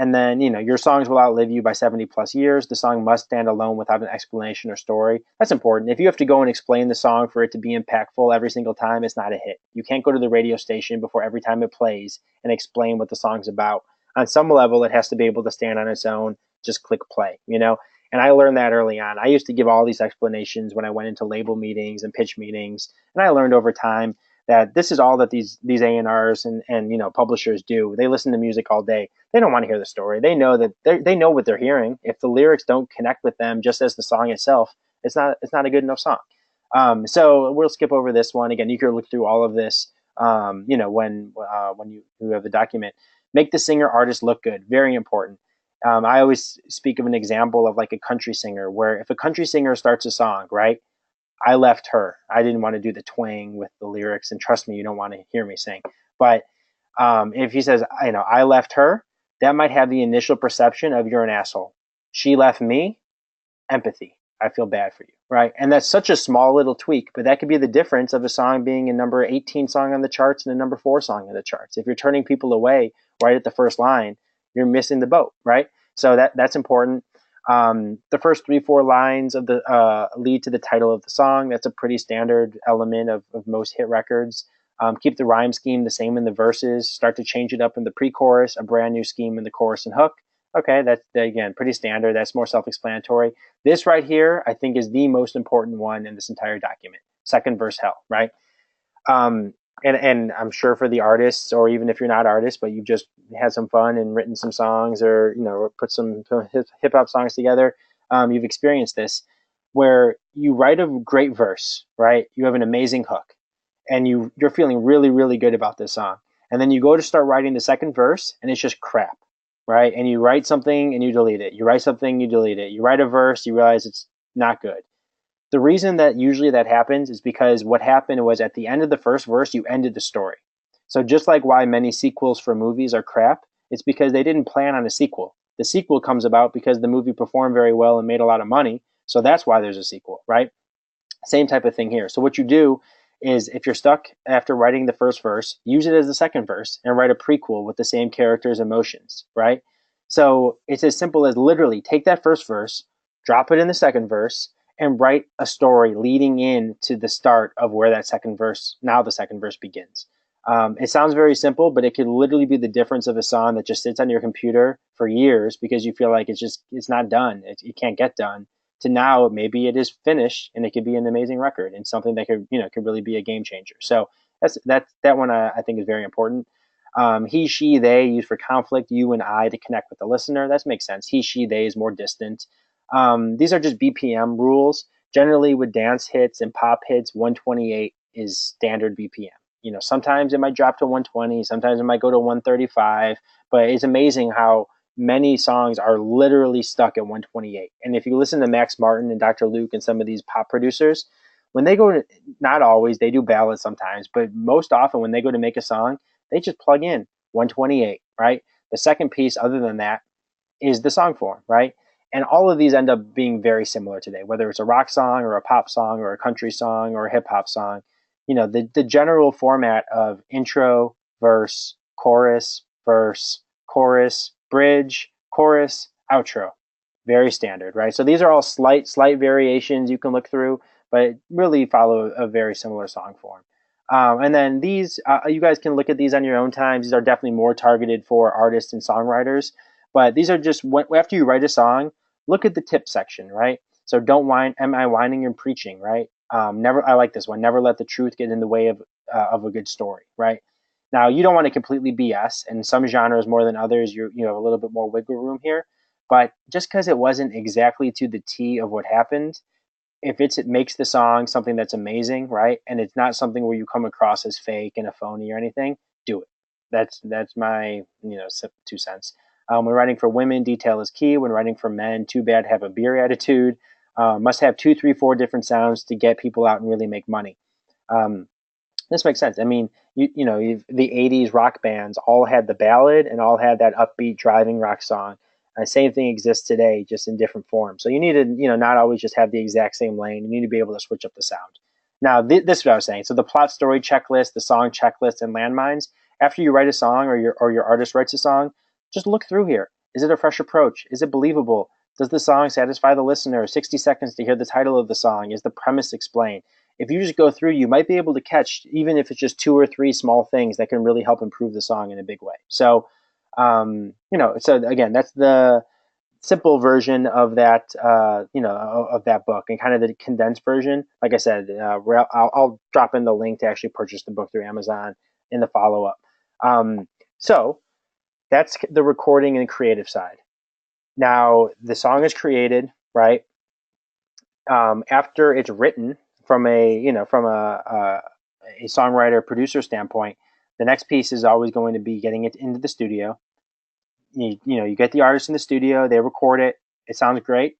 And then, your songs will outlive you by 70 plus years. The song must stand alone without an explanation or story. That's important. If you have to go and explain the song for it to be impactful every single time, it's not a hit. You can't go to the radio station before every time it plays and explain what the song's about. On some level, it has to be able to stand on its own. Just click play, And I learned that early on. I used to give all these explanations when I went into label meetings and pitch meetings. And I learned over time that this is all that these A&Rs and publishers do. They listen to music all day. They don't want to hear the story. They know that they know what they're hearing. If the lyrics don't connect with them just as the song itself, it's not a good enough song. So we'll skip over this one. Again, you can look through all of this when you have the document. Make the singer artist look good. Very important. I always speak of an example of like a country singer, where if a country singer starts a song, right? I left her. I didn't want to do the twang with the lyrics, and trust me, you don't want to hear me sing. But if he says, I left her, that might have the initial perception of you're an asshole. She left me, empathy. I feel bad for you, right? And that's such a small little tweak, but that could be the difference of a song being a number 18 song on the charts and a number 4 song on the charts. If you're turning people away right at the first line, you're missing the boat, right? So that's important. The first 3-4 lines of the lead to the title of the song. That's a pretty standard element of most hit records. Keep the rhyme scheme the same in the verses. Start to change it up in the pre-chorus. A brand new scheme in the chorus and hook. Okay, that's, again, pretty standard. That's more self-explanatory. This right here, I think, is the most important one in this entire document. Second verse hell, right? And I'm sure for the artists, or even if you're not artists, but you've just had some fun and written some songs, or put some hip hop songs together, you've experienced this, where you write a great verse, right? You have an amazing hook, and you're feeling really, really good about this song, and then you go to start writing the second verse, and it's just crap, right? And you write something and you delete it. You write something, you delete it. You write a verse, you realize it's not good. The reason that usually that happens is because what happened was at the end of the first verse, you ended the story. So just like why many sequels for movies are crap, it's because they didn't plan on a sequel. The sequel comes about because the movie performed very well and made a lot of money. So that's why there's a sequel, right? Same type of thing here. So what you do is, if you're stuck after writing the first verse, use it as the second verse and write a prequel with the same characters' emotions, right? So it's as simple as literally take that first verse, drop it in the second verse, and write a story leading in to the start of where the second verse begins. It sounds very simple, but it could literally be the difference of a song that just sits on your computer for years because you feel like it's not done. It can't get done. To now, maybe it is finished and it could be an amazing record and something that could really be a game changer. So that one I think is very important. He, she, they used for conflict. You and I to connect with the listener. That makes sense. He, she, they is more distant. These are just BPM rules. Generally, with dance hits and pop hits, 128 is standard BPM. Sometimes it might drop to 120, sometimes it might go to 135, but it's amazing how many songs are literally stuck at 128. And if you listen to Max Martin and Dr. Luke and some of these pop producers, when they go to, not always, they do ballads sometimes, but most often when they go to make a song, they just plug in 128, right? The second piece, other than that, is the song form, right? And all of these end up being very similar today, whether it's a rock song or a pop song or a country song or a hip hop song. The general format of intro, verse, chorus, bridge, chorus, outro. Very standard, right? So these are all slight variations you can look through, but really follow a very similar song form. And then these, you guys can look at these on your own time. These are definitely more targeted for artists and songwriters. But these are just, after you write a song, look at the tip section, right? So don't whine, am I whining and preaching, right? I like this one. Never let the truth get in the way of a good story, right? Now, you don't want to completely BS, and some genres more than others, you have a little bit more wiggle room here. But just because it wasn't exactly to the T of what happened, if it makes the song something that's amazing, right, and it's not something where you come across as fake and a phony or anything, do it. That's my 2 cents. When writing for women, detail is key. When writing for men, too bad have a beer attitude. Must have 2, 3, 4 different sounds to get people out and really make money. This makes sense. I mean, the '80s rock bands all had the ballad and all had that upbeat driving rock song. Same thing exists today, just in different forms. So you need to, not always just have the exact same lane. You need to be able to switch up the sound. Now, this is what I was saying. So the plot, story checklist, the song checklist, and landmines. After you write a song or your artist writes a song, just look through here. Is it a fresh approach? Is it believable? Does the song satisfy the listener? 60 seconds to hear the title of the song. Is the premise explained? If you just go through, you might be able to catch, even if it's just 2 or 3 small things that can really help improve the song in a big way. So, so again, that's the simple version of that, of that book, and kind of the condensed version. Like I said, I'll drop in the link to actually purchase the book through Amazon in the follow-up. So that's the recording and creative side. Now, the song is created, right? After it's written from a songwriter producer standpoint, the next piece is always going to be getting it into the studio. You get the artist in the studio, they record it, it sounds great.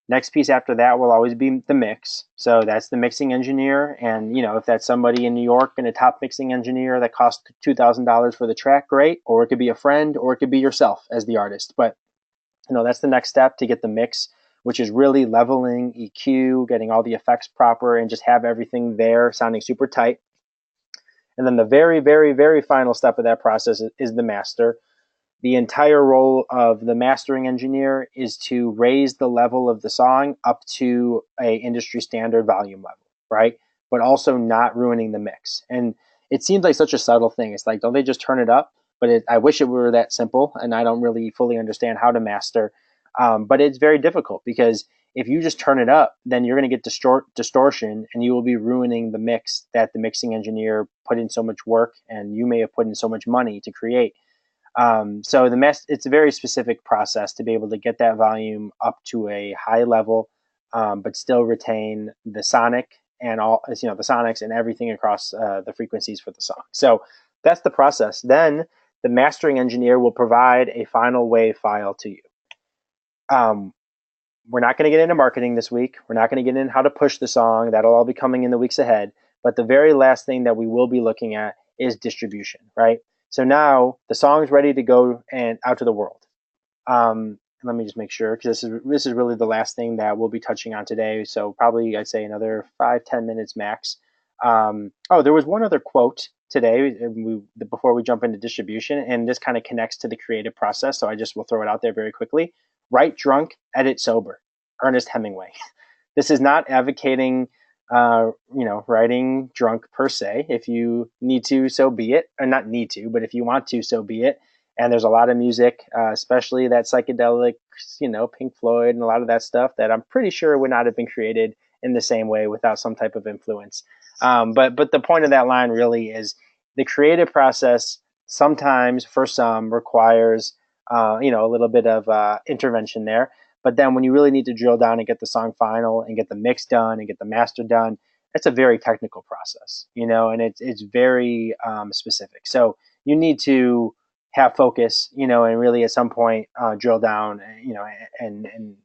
Next piece after that will always be the mix. So that's the mixing engineer, and if that's somebody in New York and a top mixing engineer that costs $2,000 for the track, great. Or it could be a friend, or it could be yourself as the artist. But that's the next step to get the mix, which is really leveling, EQ, getting all the effects proper, and just have everything there sounding super tight. And then the very, very, very final step of that process is the master. The entire role of the mastering engineer is to raise the level of the song up to a industry standard volume level, right? But also not ruining the mix. And it seems like such a subtle thing. It's like, don't they just turn it up? But I wish it were that simple, and I don't really fully understand how to master. But it's very difficult, because if you just turn it up, then you're going to get distortion, and you will be ruining the mix that the mixing engineer put in so much work, and you may have put in so much money to create. So it's a very specific process to be able to get that volume up to a high level, but still retain the sonic and all, the sonics and everything across the frequencies for the song. So that's the process. Then the mastering engineer will provide a final wave file to you. We're not going to get into marketing this week. We're not going to get into how to push the song. That'll all be coming in the weeks ahead. But the very last thing that we will be looking at is distribution, right? So now the song's ready to go and out to the world. Let me just make sure, because this is really the last thing that we'll be touching on today. So probably I'd say another 5-10 minutes max. There was one other quote today before we jump into distribution, and this kind of connects to the creative process. So I just will throw it out there very quickly. Write drunk, edit sober. Ernest Hemingway. This is not advocating, writing drunk per se. If you need to, so be it. Or not need to, but if you want to, so be it. And there's a lot of music, especially that psychedelic, Pink Floyd and a lot of that stuff that I'm pretty sure would not have been created in the same way without some type of influence. But the point of that line really is the creative process sometimes for some requires, a little bit of intervention there. But then when you really need to drill down and get the song final and get the mix done and get the master done, it's a very technical process, and it's very specific. So you need to have focus, and really at some point drill down, and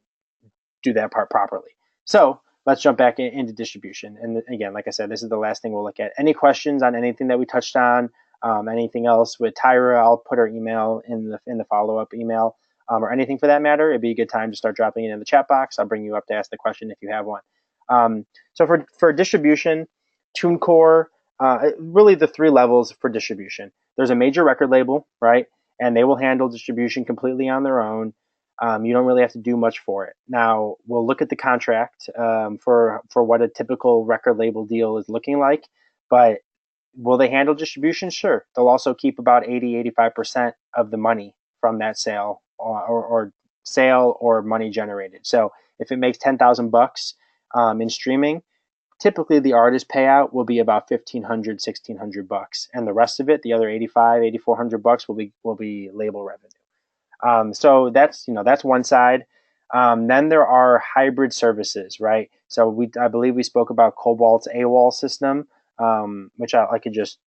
do that part properly. So let's jump back into distribution. And again, like I said, this is the last thing we'll look at. Any questions on anything that we touched on? Anything else with Tyra? I'll put her email in the follow-up email, or anything for that matter. It'd be a good time to start dropping it in the chat box. I'll bring you up to ask the question if you have one. So for distribution, TuneCore, really the three levels for distribution. There's a major record label, right? And they will handle distribution completely on their own. You don't really have to do much for it. Now, we'll look at the contract for what a typical record label deal is looking like, but will they handle distribution? Sure. They'll also keep about 80-85% of the money from that sale or sale or money generated. So if it makes $10,000 in streaming, typically the artist payout will be about $1,500-$1,600, and the rest of it, the other $8,400 will be label revenue. So that's one side. Then there are hybrid services, right? So I believe we spoke about Cobalt's AWOL system, which I could just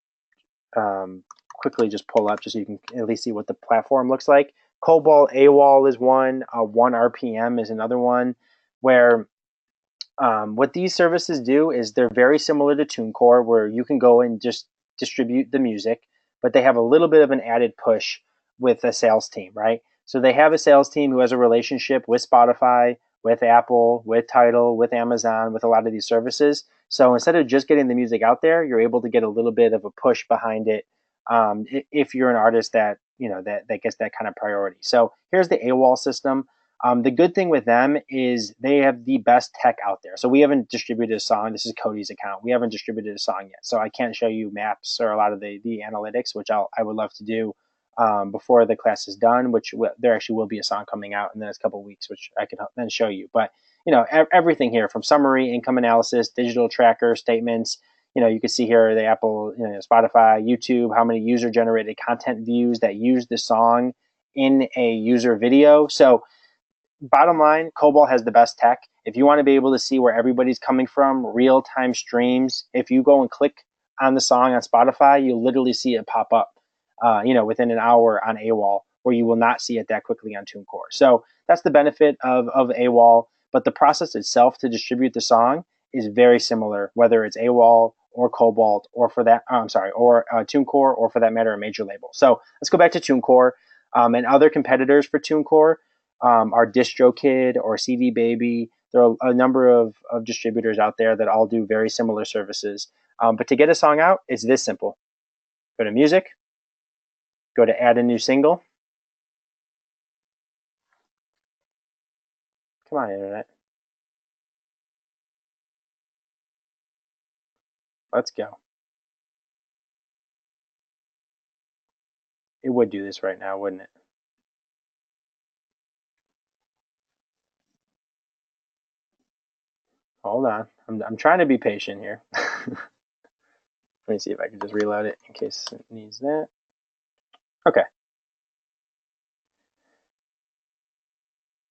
quickly just pull up just so you can at least see what the platform looks like. Cobalt AWOL is one. 1RPM is another one, where what these services do is they're very similar to TuneCore, where you can go and just distribute the music, but they have a little bit of an added push with a sales team, right? So they have a sales team who has a relationship with Spotify, with Apple, with Tidal, with Amazon, with a lot of these services. So instead of just getting the music out there, you're able to get a little bit of a push behind it if you're an artist that that gets that kind of priority. So here's the AWOL system. The good thing with them is they have the best tech out there. So we haven't distributed a song. This is Cody's account. We haven't distributed a song yet. So I can't show you maps or a lot of the analytics, which I would love to do before the class is done, which there actually will be a song coming out in the next couple of weeks, which I can then show you. But, everything here from summary, income analysis, digital tracker, statements. You can see here the Apple, Spotify, YouTube, how many user-generated content views that use the song in a user video. So bottom line, Cobalt has the best tech. If you want to be able to see where everybody's coming from, real-time streams, if you go and click on the song on Spotify, you'll literally see it pop up, within an hour on AWOL, where you will not see it that quickly on TuneCore. So that's the benefit of AWOL, but the process itself to distribute the song is very similar, whether it's AWOL or Cobalt or TuneCore, or for that matter, a major label. So let's go back to TuneCore and other competitors for TuneCore. Are DistroKid or CD Baby. There are a number of distributors out there that all do very similar services. But to get a song out, it's this simple. Go to music, go to add a new single. Come on, internet. Let's go. It would do this right now, wouldn't it? Hold on. I'm trying to be patient here. Let me see if I can just reload it in case it needs that. Okay.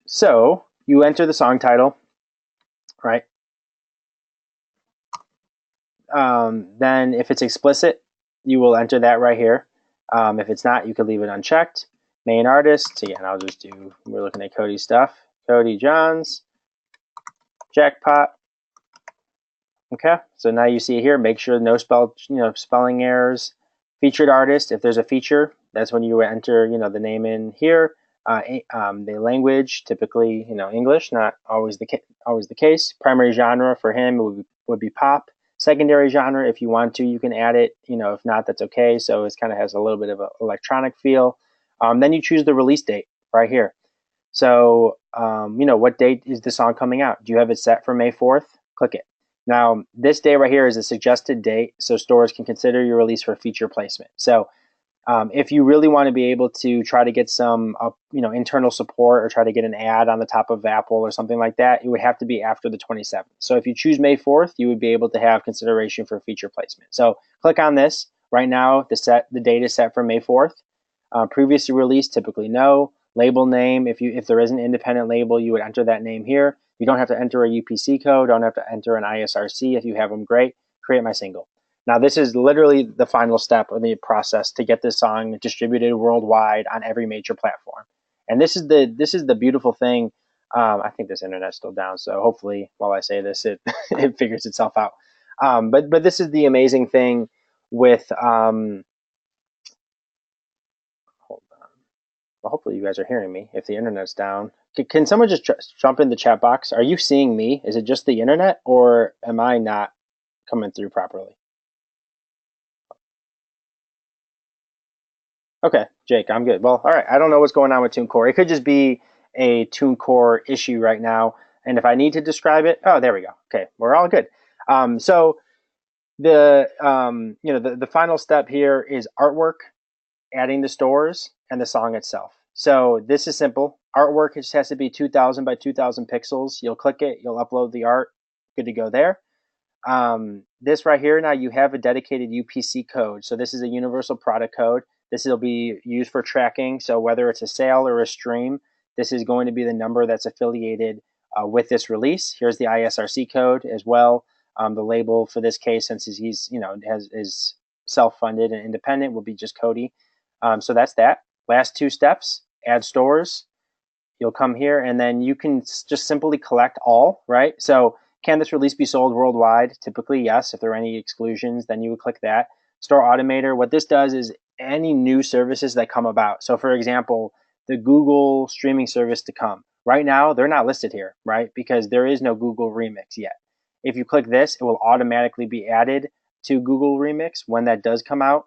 So you enter the song title, right? Then if it's explicit, you will enter that right here. If it's not, you can leave it unchecked. Main artist, again, we're looking at Cody's stuff. Cody Johns, Jackpot. Okay, so now you see here, make sure no spelling errors. Featured artist, if there's a feature, that's when you enter, the name in here. The language, typically, English, not always the case. Primary genre for him would be pop. Secondary genre, if you want to, you can add it. If not, that's okay. So it kind of has a little bit of an electronic feel. Then you choose the release date right here. So, what date is the song coming out? Do you have it set for May 4th? Click it. Now, this day right here is a suggested date, so stores can consider your release for feature placement. So, if you really want to be able to try to get some, internal support or try to get an ad on the top of Apple or something like that, it would have to be after the 27th. So if you choose May 4th, you would be able to have consideration for feature placement. So click on this. Right now, the date is set for May 4th. Previously released, typically no. Label name, if there is an independent label, you would enter that name here. You don't have to enter a UPC code, don't have to enter an ISRC. If you have them, great. Create my single. Now, this is literally the final step of the process to get this song distributed worldwide on every major platform. And this is the beautiful thing. I think this internet's still down, so hopefully, while I say this, it it figures itself out. But this is the amazing thing with. Hold on. Well, hopefully, you guys are hearing me. If the internet's down, can someone just jump in the chat box? Are you seeing me? Is it just the internet, or am I not coming through properly? Okay, Jake, I'm good. Well, all right. I don't know what's going on with TuneCore. It could just be a TuneCore issue right now. And if I need to describe it, oh, there we go. Okay, we're all good. So the final step here is artwork, adding the stores, and the song itself. So this is simple. Artwork just has to be 2,000 by 2,000 pixels. You'll click it, you'll upload the art. Good to go there. This right here, now you have a dedicated UPC code. So this is a universal product code. This will be used for tracking. So whether it's a sale or a stream, this is going to be the number that's affiliated with this release. Here's the ISRC code as well. The label for this case, since he's is self-funded and independent, will be just Cody. So that's that. Last two steps: add stores. You'll come here, and then you can just simply collect all. Right. So can this release be sold worldwide? Typically, yes. If there are any exclusions, then you would click that. Store Automator, what this does is any new services that come about. So for example, the Google streaming service to come. Right now, they're not listed here, right? Because there is no Google Remix yet. If you click this, it will automatically be added to Google Remix when that does come out,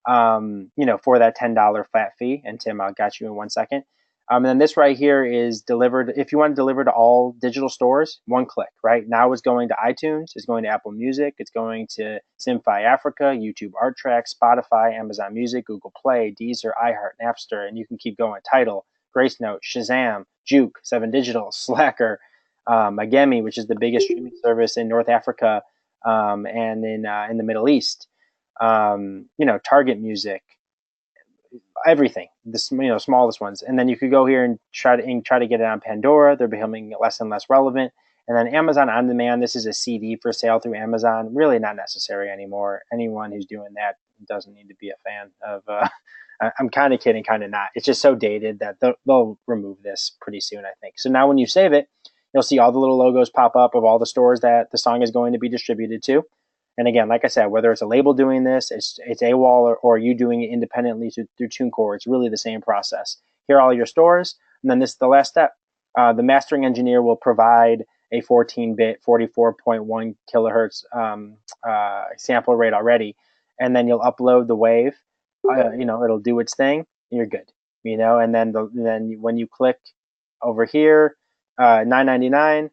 for that $10 flat fee. And Tim, I'll got you in 1 second. And then this right here is delivered. If you want to deliver to all digital stores, one click, right? Now it's going to iTunes, it's going to Apple Music, it's going to Simfy Africa, YouTube Art Track, Spotify, Amazon Music, Google Play, Deezer, iHeart, Napster, and you can keep going. Tidal, Grace Note, Shazam, Juke, 7 Digital, Slacker, Agemi, which is the biggest streaming service in North Africa and in the Middle East. Target Music, everything, the smallest ones, and then you could go here and try to get it on Pandora. They're becoming less and less relevant. And then Amazon On Demand, this is a CD for sale through Amazon. Really not necessary anymore. Anyone who's doing that doesn't need to be a fan of. I'm kind of kidding, kind of not. It's just so dated that they'll remove this pretty soon, I think. So now when you save it, you'll see all the little logos pop up of all the stores that the song is going to be distributed to. And again, like I said, whether it's a label doing this, it's AWOL, or you doing it independently through TuneCore, it's really the same process. Here are all your stores, and then this is the last step. The mastering engineer will provide a 14-bit, 44.1 kilohertz sample rate already, and then you'll upload the wave. It'll do its thing. You're good. And then when you click over here, $9.99.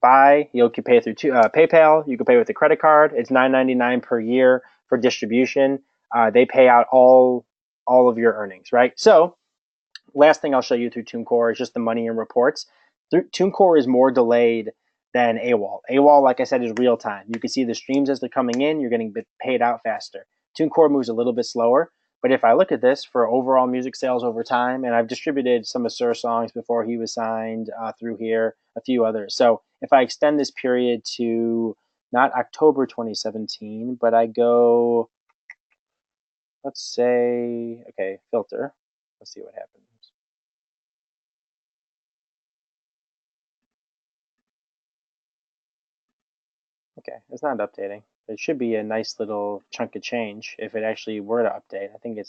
Buy, you can pay through PayPal. You can pay with a credit card. It's $9.99 per year for distribution. They pay out all of your earnings, right? So last thing I'll show you through TuneCore is just the money and reports. TuneCore is more delayed than AWOL. AWOL, like I said, is real time. You can see the streams as they're coming in. You're getting paid out faster. TuneCore moves a little bit slower. But if I look at this for overall music sales over time, and I've distributed some of Sir's songs before he was signed through here, a few others. So if I extend this period to not October 2017, but I go, let's say, okay, filter. Let's see what happens. Okay, it's not updating. It should be a nice little chunk of change if it actually were to update. I think it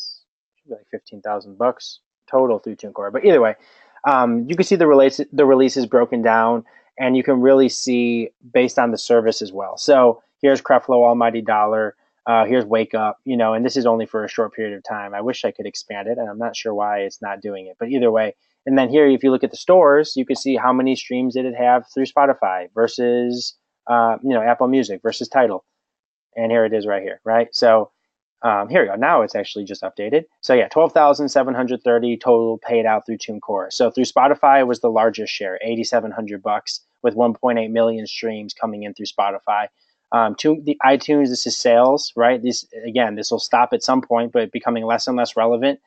should be like $15,000 total through TuneCore. But either way, you can see the release is broken down, and you can really see based on the service as well. So here's Creflo Almighty Dollar. Here's Wake Up, and this is only for a short period of time. I wish I could expand it, and I'm not sure why it's not doing it. But either way, And then here, if you look at the stores, you can see how many streams did it have through Spotify versus, Apple Music versus Tidal. And here it is right here, right? So here we go. Now it's actually just updated. So yeah, 12,730 total paid out through TuneCore. So through Spotify, it was the largest share, $8,700 with 1.8 million streams coming in through Spotify. To the iTunes, this is sales, right? This will stop at some point, but becoming less and less relevant.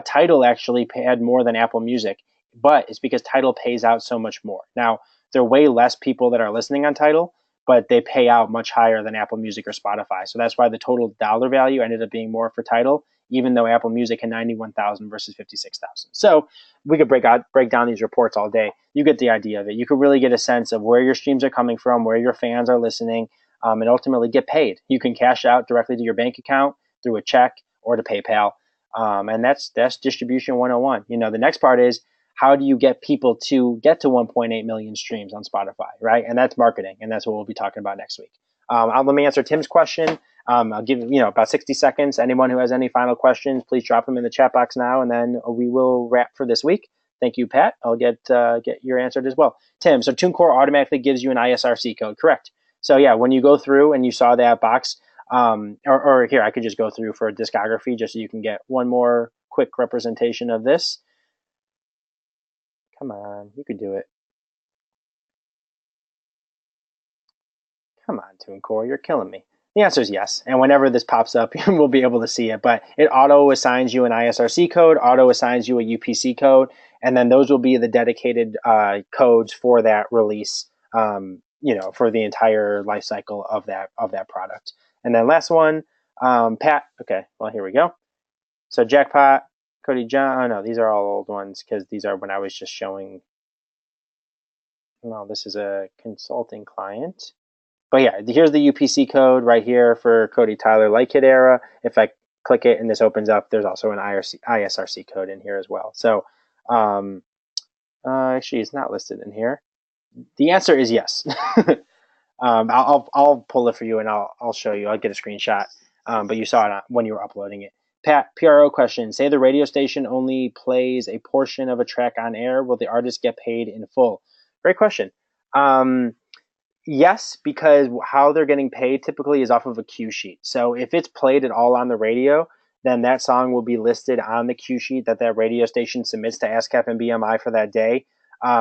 Tidal actually had more than Apple Music, but it's because Tidal pays out so much more. Now there are way less people that are listening on Tidal, but they pay out much higher than Apple Music or Spotify. So that's why the total dollar value ended up being more for Tidal, even though Apple Music had 91,000 versus 56,000. So we could break down these reports all day. You get the idea of it. You could really get a sense of where your streams are coming from, where your fans are listening, and ultimately get paid. You can cash out directly to your bank account through a check or to PayPal. And that's distribution 101. The next part is, how do you get people to get to 1.8 million streams on Spotify, right? And that's marketing, and that's what we'll be talking about next week. Let me answer Tim's question. I'll give about 60 seconds. Anyone who has any final questions, please drop them in the chat box now, and then we will wrap for this week. Thank you, Pat. I'll get your answered as well. Tim, so TuneCore automatically gives you an ISRC code, correct? So yeah, when you go through and you saw that box, or here, I could just go through for a discography just so you can get one more quick representation of this. Come on, you could do it. Come on, TuneCore, you're killing me. The answer is yes. And whenever this pops up, we'll be able to see it. But it auto assigns you an ISRC code, auto assigns you a UPC code, and then those will be the dedicated codes for that release, for the entire life cycle of that product. And then last one, Pat. Okay, well, here we go. So Jackpot, Cody John. Oh, no, these are all old ones because these are when I was just showing. No, this is a consulting client. But yeah, here's the UPC code right here for Cody Tyler Light Kit era. If I click it and this opens up, there's also an ISRC code in here as well. So actually, it's not listed in here. The answer is yes. I'll pull it for you and I'll show you. I'll get a screenshot. But you saw it when you were uploading it. Pat, PRO question. Say the radio station only plays a portion of a track on air. Will the artist get paid in full? Great question. Yes, because how they're getting paid typically is off of a cue sheet. So if it's played at all on the radio, then that song will be listed on the cue sheet that radio station submits to ASCAP and BMI for that day,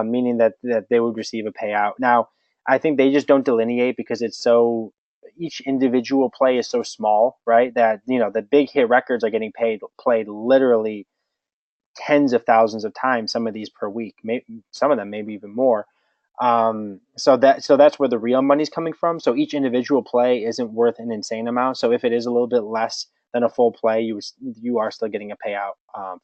meaning that they would receive a payout. Now, I think they just don't delineate because each individual play is so small, right? That, the big hit records are getting played literally tens of thousands of times, some of these per week, some of them maybe even more. So that's where the real money's coming from. So each individual play isn't worth an insane amount. So if it is a little bit less than a full play, you are still getting a payout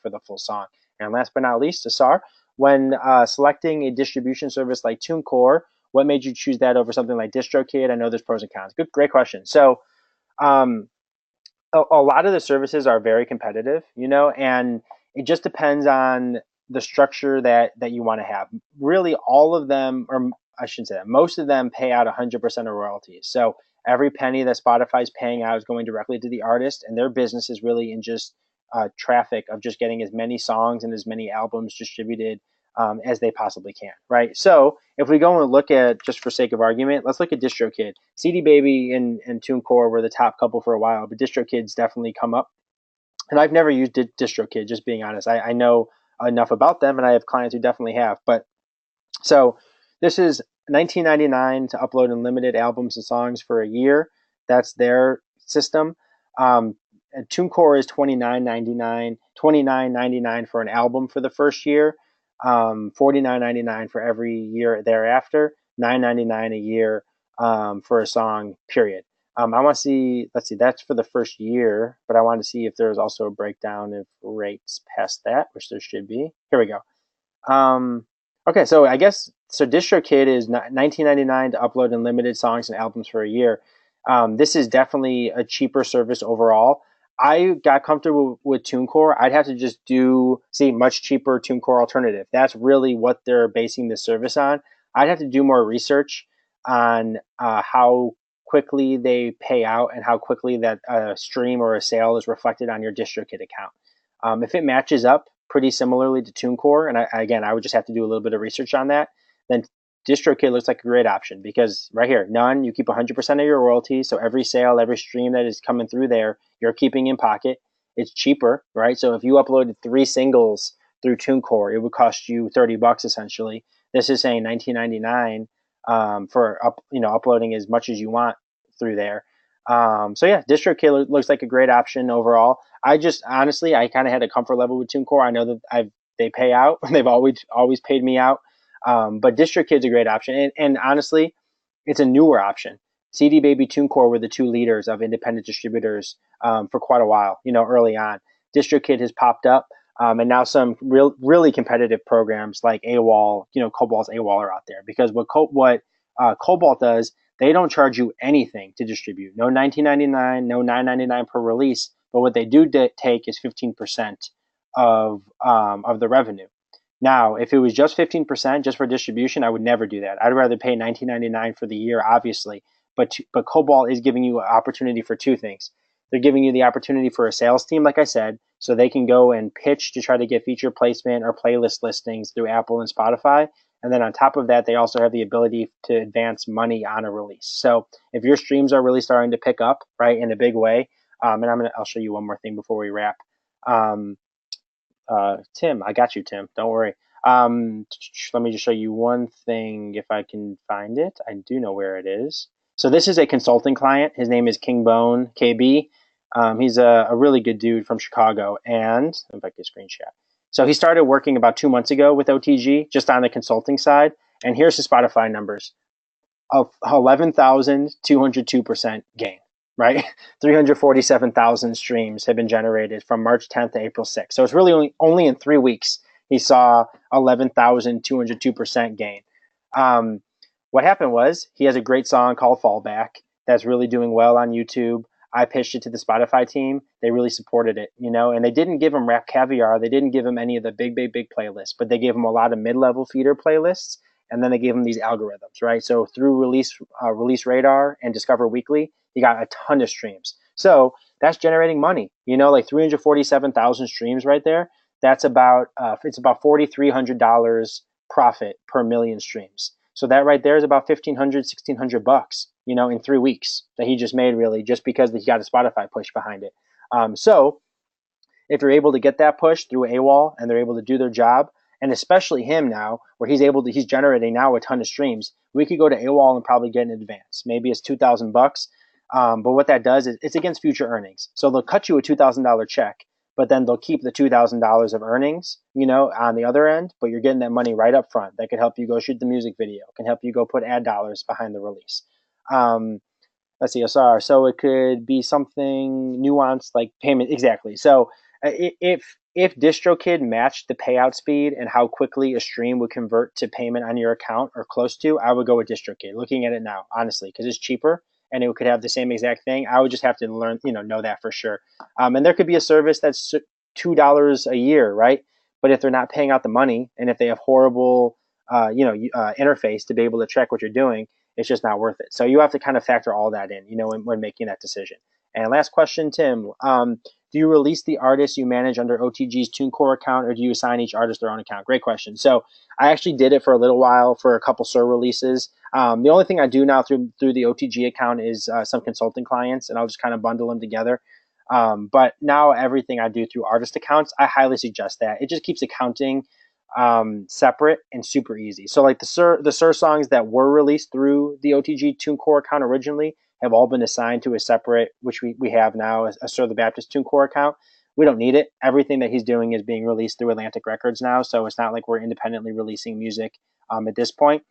for the full song. And last but not least, Asar, when selecting a distribution service like TuneCore, what made you choose that over something like DistroKid? I know there's pros and cons. Great question. So a lot of the services are very competitive, and it just depends on the structure that you want to have. Really, all of them, or I shouldn't say that, most of them pay out 100% of royalties. So every penny that Spotify's paying out is going directly to the artist, and their business is really in just traffic of just getting as many songs and as many albums distributed as they possibly can, right? So if we go and look at, just for sake of argument, let's look at DistroKid. CD Baby and TuneCore were the top couple for a while, but DistroKid's definitely come up. And I've never used DistroKid, just being honest. I know enough about them, and I have clients who definitely have. But so this is $19.99 to upload unlimited albums and songs for a year. That's their system. TuneCore is $29.99 for an album for the first year, $49.99 for every year thereafter, $9.99 a year for a song, period. I want to see, let's see, that's for the first year, but I want to see if there's also a breakdown of rates past that, which there should be. Here we go. Okay, so I guess, so DistroKid is $19.99 to upload unlimited songs and albums for a year. This is definitely a cheaper service overall. I got comfortable with TuneCore. I'd have to just much cheaper TuneCore alternative. That's really what they're basing this service on. I'd have to do more research on how quickly they pay out and how quickly that stream or a sale is reflected on your DistroKid account. If it matches up pretty similarly to TuneCore, and I would just have to do a little bit of research on that, then DistroKid looks like a great option because right here, none, you keep 100% of your royalties. So every sale, every stream that is coming through there, you're keeping in pocket. It's cheaper, right? So if you uploaded 3 singles through TuneCore, it would cost you $30 essentially. This is saying $19.99 for uploading as much as you want through there. So yeah, DistroKid looks like a great option overall. I just honestly, I kind of had a comfort level with TuneCore. I know that they pay out. They've always paid me out. But DistroKid's a great option, and honestly, it's a newer option. CD Baby, TuneCore were the 2 leaders of independent distributors for quite a while. Early on, DistroKid has popped up, and now some really competitive programs like AWOL, Cobalt's AWOL are out there because what Cobalt does, they don't charge you anything to distribute. No $19.99, no $9.99 per release, but what they do take is 15% of the revenue. Now, if it was just 15% just for distribution, I would never do that. I'd rather pay $19.99 for the year, obviously. But Cobalt is giving you an opportunity for 2 things. They're giving you the opportunity for a sales team, like I said, so they can go and pitch to try to get feature placement or playlist listings through Apple and Spotify. And then on top of that, they also have the ability to advance money on a release. So if your streams are really starting to pick up, right, in a big way, and I'll show you one more thing before we wrap. Tim, I got you, Tim. Don't worry. Let me just show you one thing if I can find it. I do know where it is. So this is a consulting client. His name is King Bone KB. He's a really good dude from Chicago. And if I can screenshot. So he started working about 2 months ago with OTG, just on the consulting side. And here's his Spotify numbers of 11,202% gain. Right? 347,000 streams have been generated from March 10th to April 6th. So it's really only in 3 weeks he saw 11,202% gain. What happened was he has a great song called Fallback that's really doing well on YouTube. I pitched it to the Spotify team. They really supported it, and they didn't give him Rap Caviar. They didn't give him any of the big playlists, but they gave him a lot of mid-level feeder playlists. And then they gave him these algorithms, right? So through Release Radar and Discover Weekly, he got a ton of streams. So that's generating money, like 347,000 streams right there. That's about it's about $4,300 profit per million streams. So that right there is about $1,500, $1,600, in 3 weeks that he just made, really, just because he got a Spotify push behind it. So if you're able to get that push through AWOL and they're able to do their job, and especially him now, where he's generating now a ton of streams, we could go to AWOL and probably get an advance. Maybe it's $2,000. But what that does is it's against future earnings. So they'll cut you a $2,000 check, but then they'll keep the $2,000 of earnings, on the other end, but you're getting that money right up front. That could help you go shoot the music video, can help you go put ad dollars behind the release. Let's see, SR. So it could be something nuanced like payment. Exactly. So if DistroKid matched the payout speed and how quickly a stream would convert to payment on your account or close to, I would go with DistroKid. Looking at it now, honestly, because it's cheaper and it could have the same exact thing. I would just have to learn, know that for sure. And there could be a service that's $2 a year, right? But if they're not paying out the money and if they have horrible, interface to be able to track what you're doing, it's just not worth it. So you have to kind of factor all that in, when making that decision. And last question, Tim. Do you release the artists you manage under OTG's TuneCore account, or do you assign each artist their own account? Great question. So I actually did it for a little while for a couple SIR releases. The only thing I do now through the OTG account is some consulting clients, and I'll just kind of bundle them together. But now everything I do through artist accounts, I highly suggest that. It just keeps accounting separate and super easy. So like the SIR songs that were released through the OTG TuneCore account originally have all been assigned to a separate, which we have now, a Sir the Baptist TuneCore account. We don't need it. Everything that he's doing is being released through Atlantic Records now, so it's not like we're independently releasing music at this point.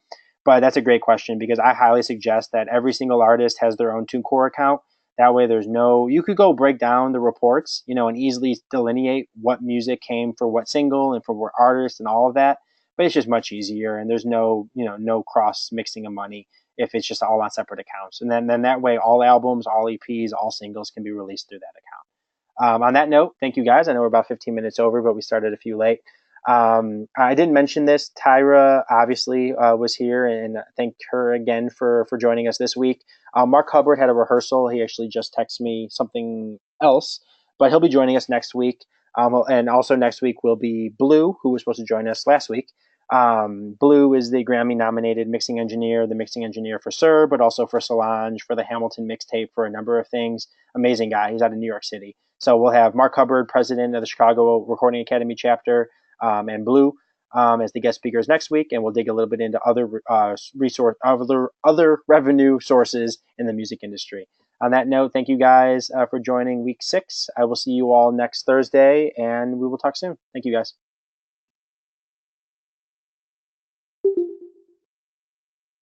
But that's a great question because I highly suggest that every single artist has their own TuneCore account. That way you could go break down the reports, and easily delineate what music came for what single and for what artist and all of that. But it's just much easier, and there's no cross mixing of money if it's just all on separate accounts. And then that way, all albums, all EPs, all singles can be released through that account. On that note, thank you guys. I know we're about 15 minutes over, but we started a few late. I didn't mention this. Tyra obviously was here, and thank her again for joining us this week. Mark Hubbard had a rehearsal. He actually just texted me something else, but he'll be joining us next week. And also next week will be Blue, who was supposed to join us last week. Blue is the Grammy-nominated mixing engineer, the mixing engineer for Sir, but also for Solange, for the Hamilton mixtape, for a number of things. Amazing guy. He's out of New York City. So we'll have Mark Hubbard, president of the Chicago Recording Academy chapter, and Blue as the guest speakers next week, and we'll dig a little bit into other other revenue sources in the music industry. On that note, thank you guys for joining week 6. I will see you all next Thursday, and we will talk soon. Thank you guys.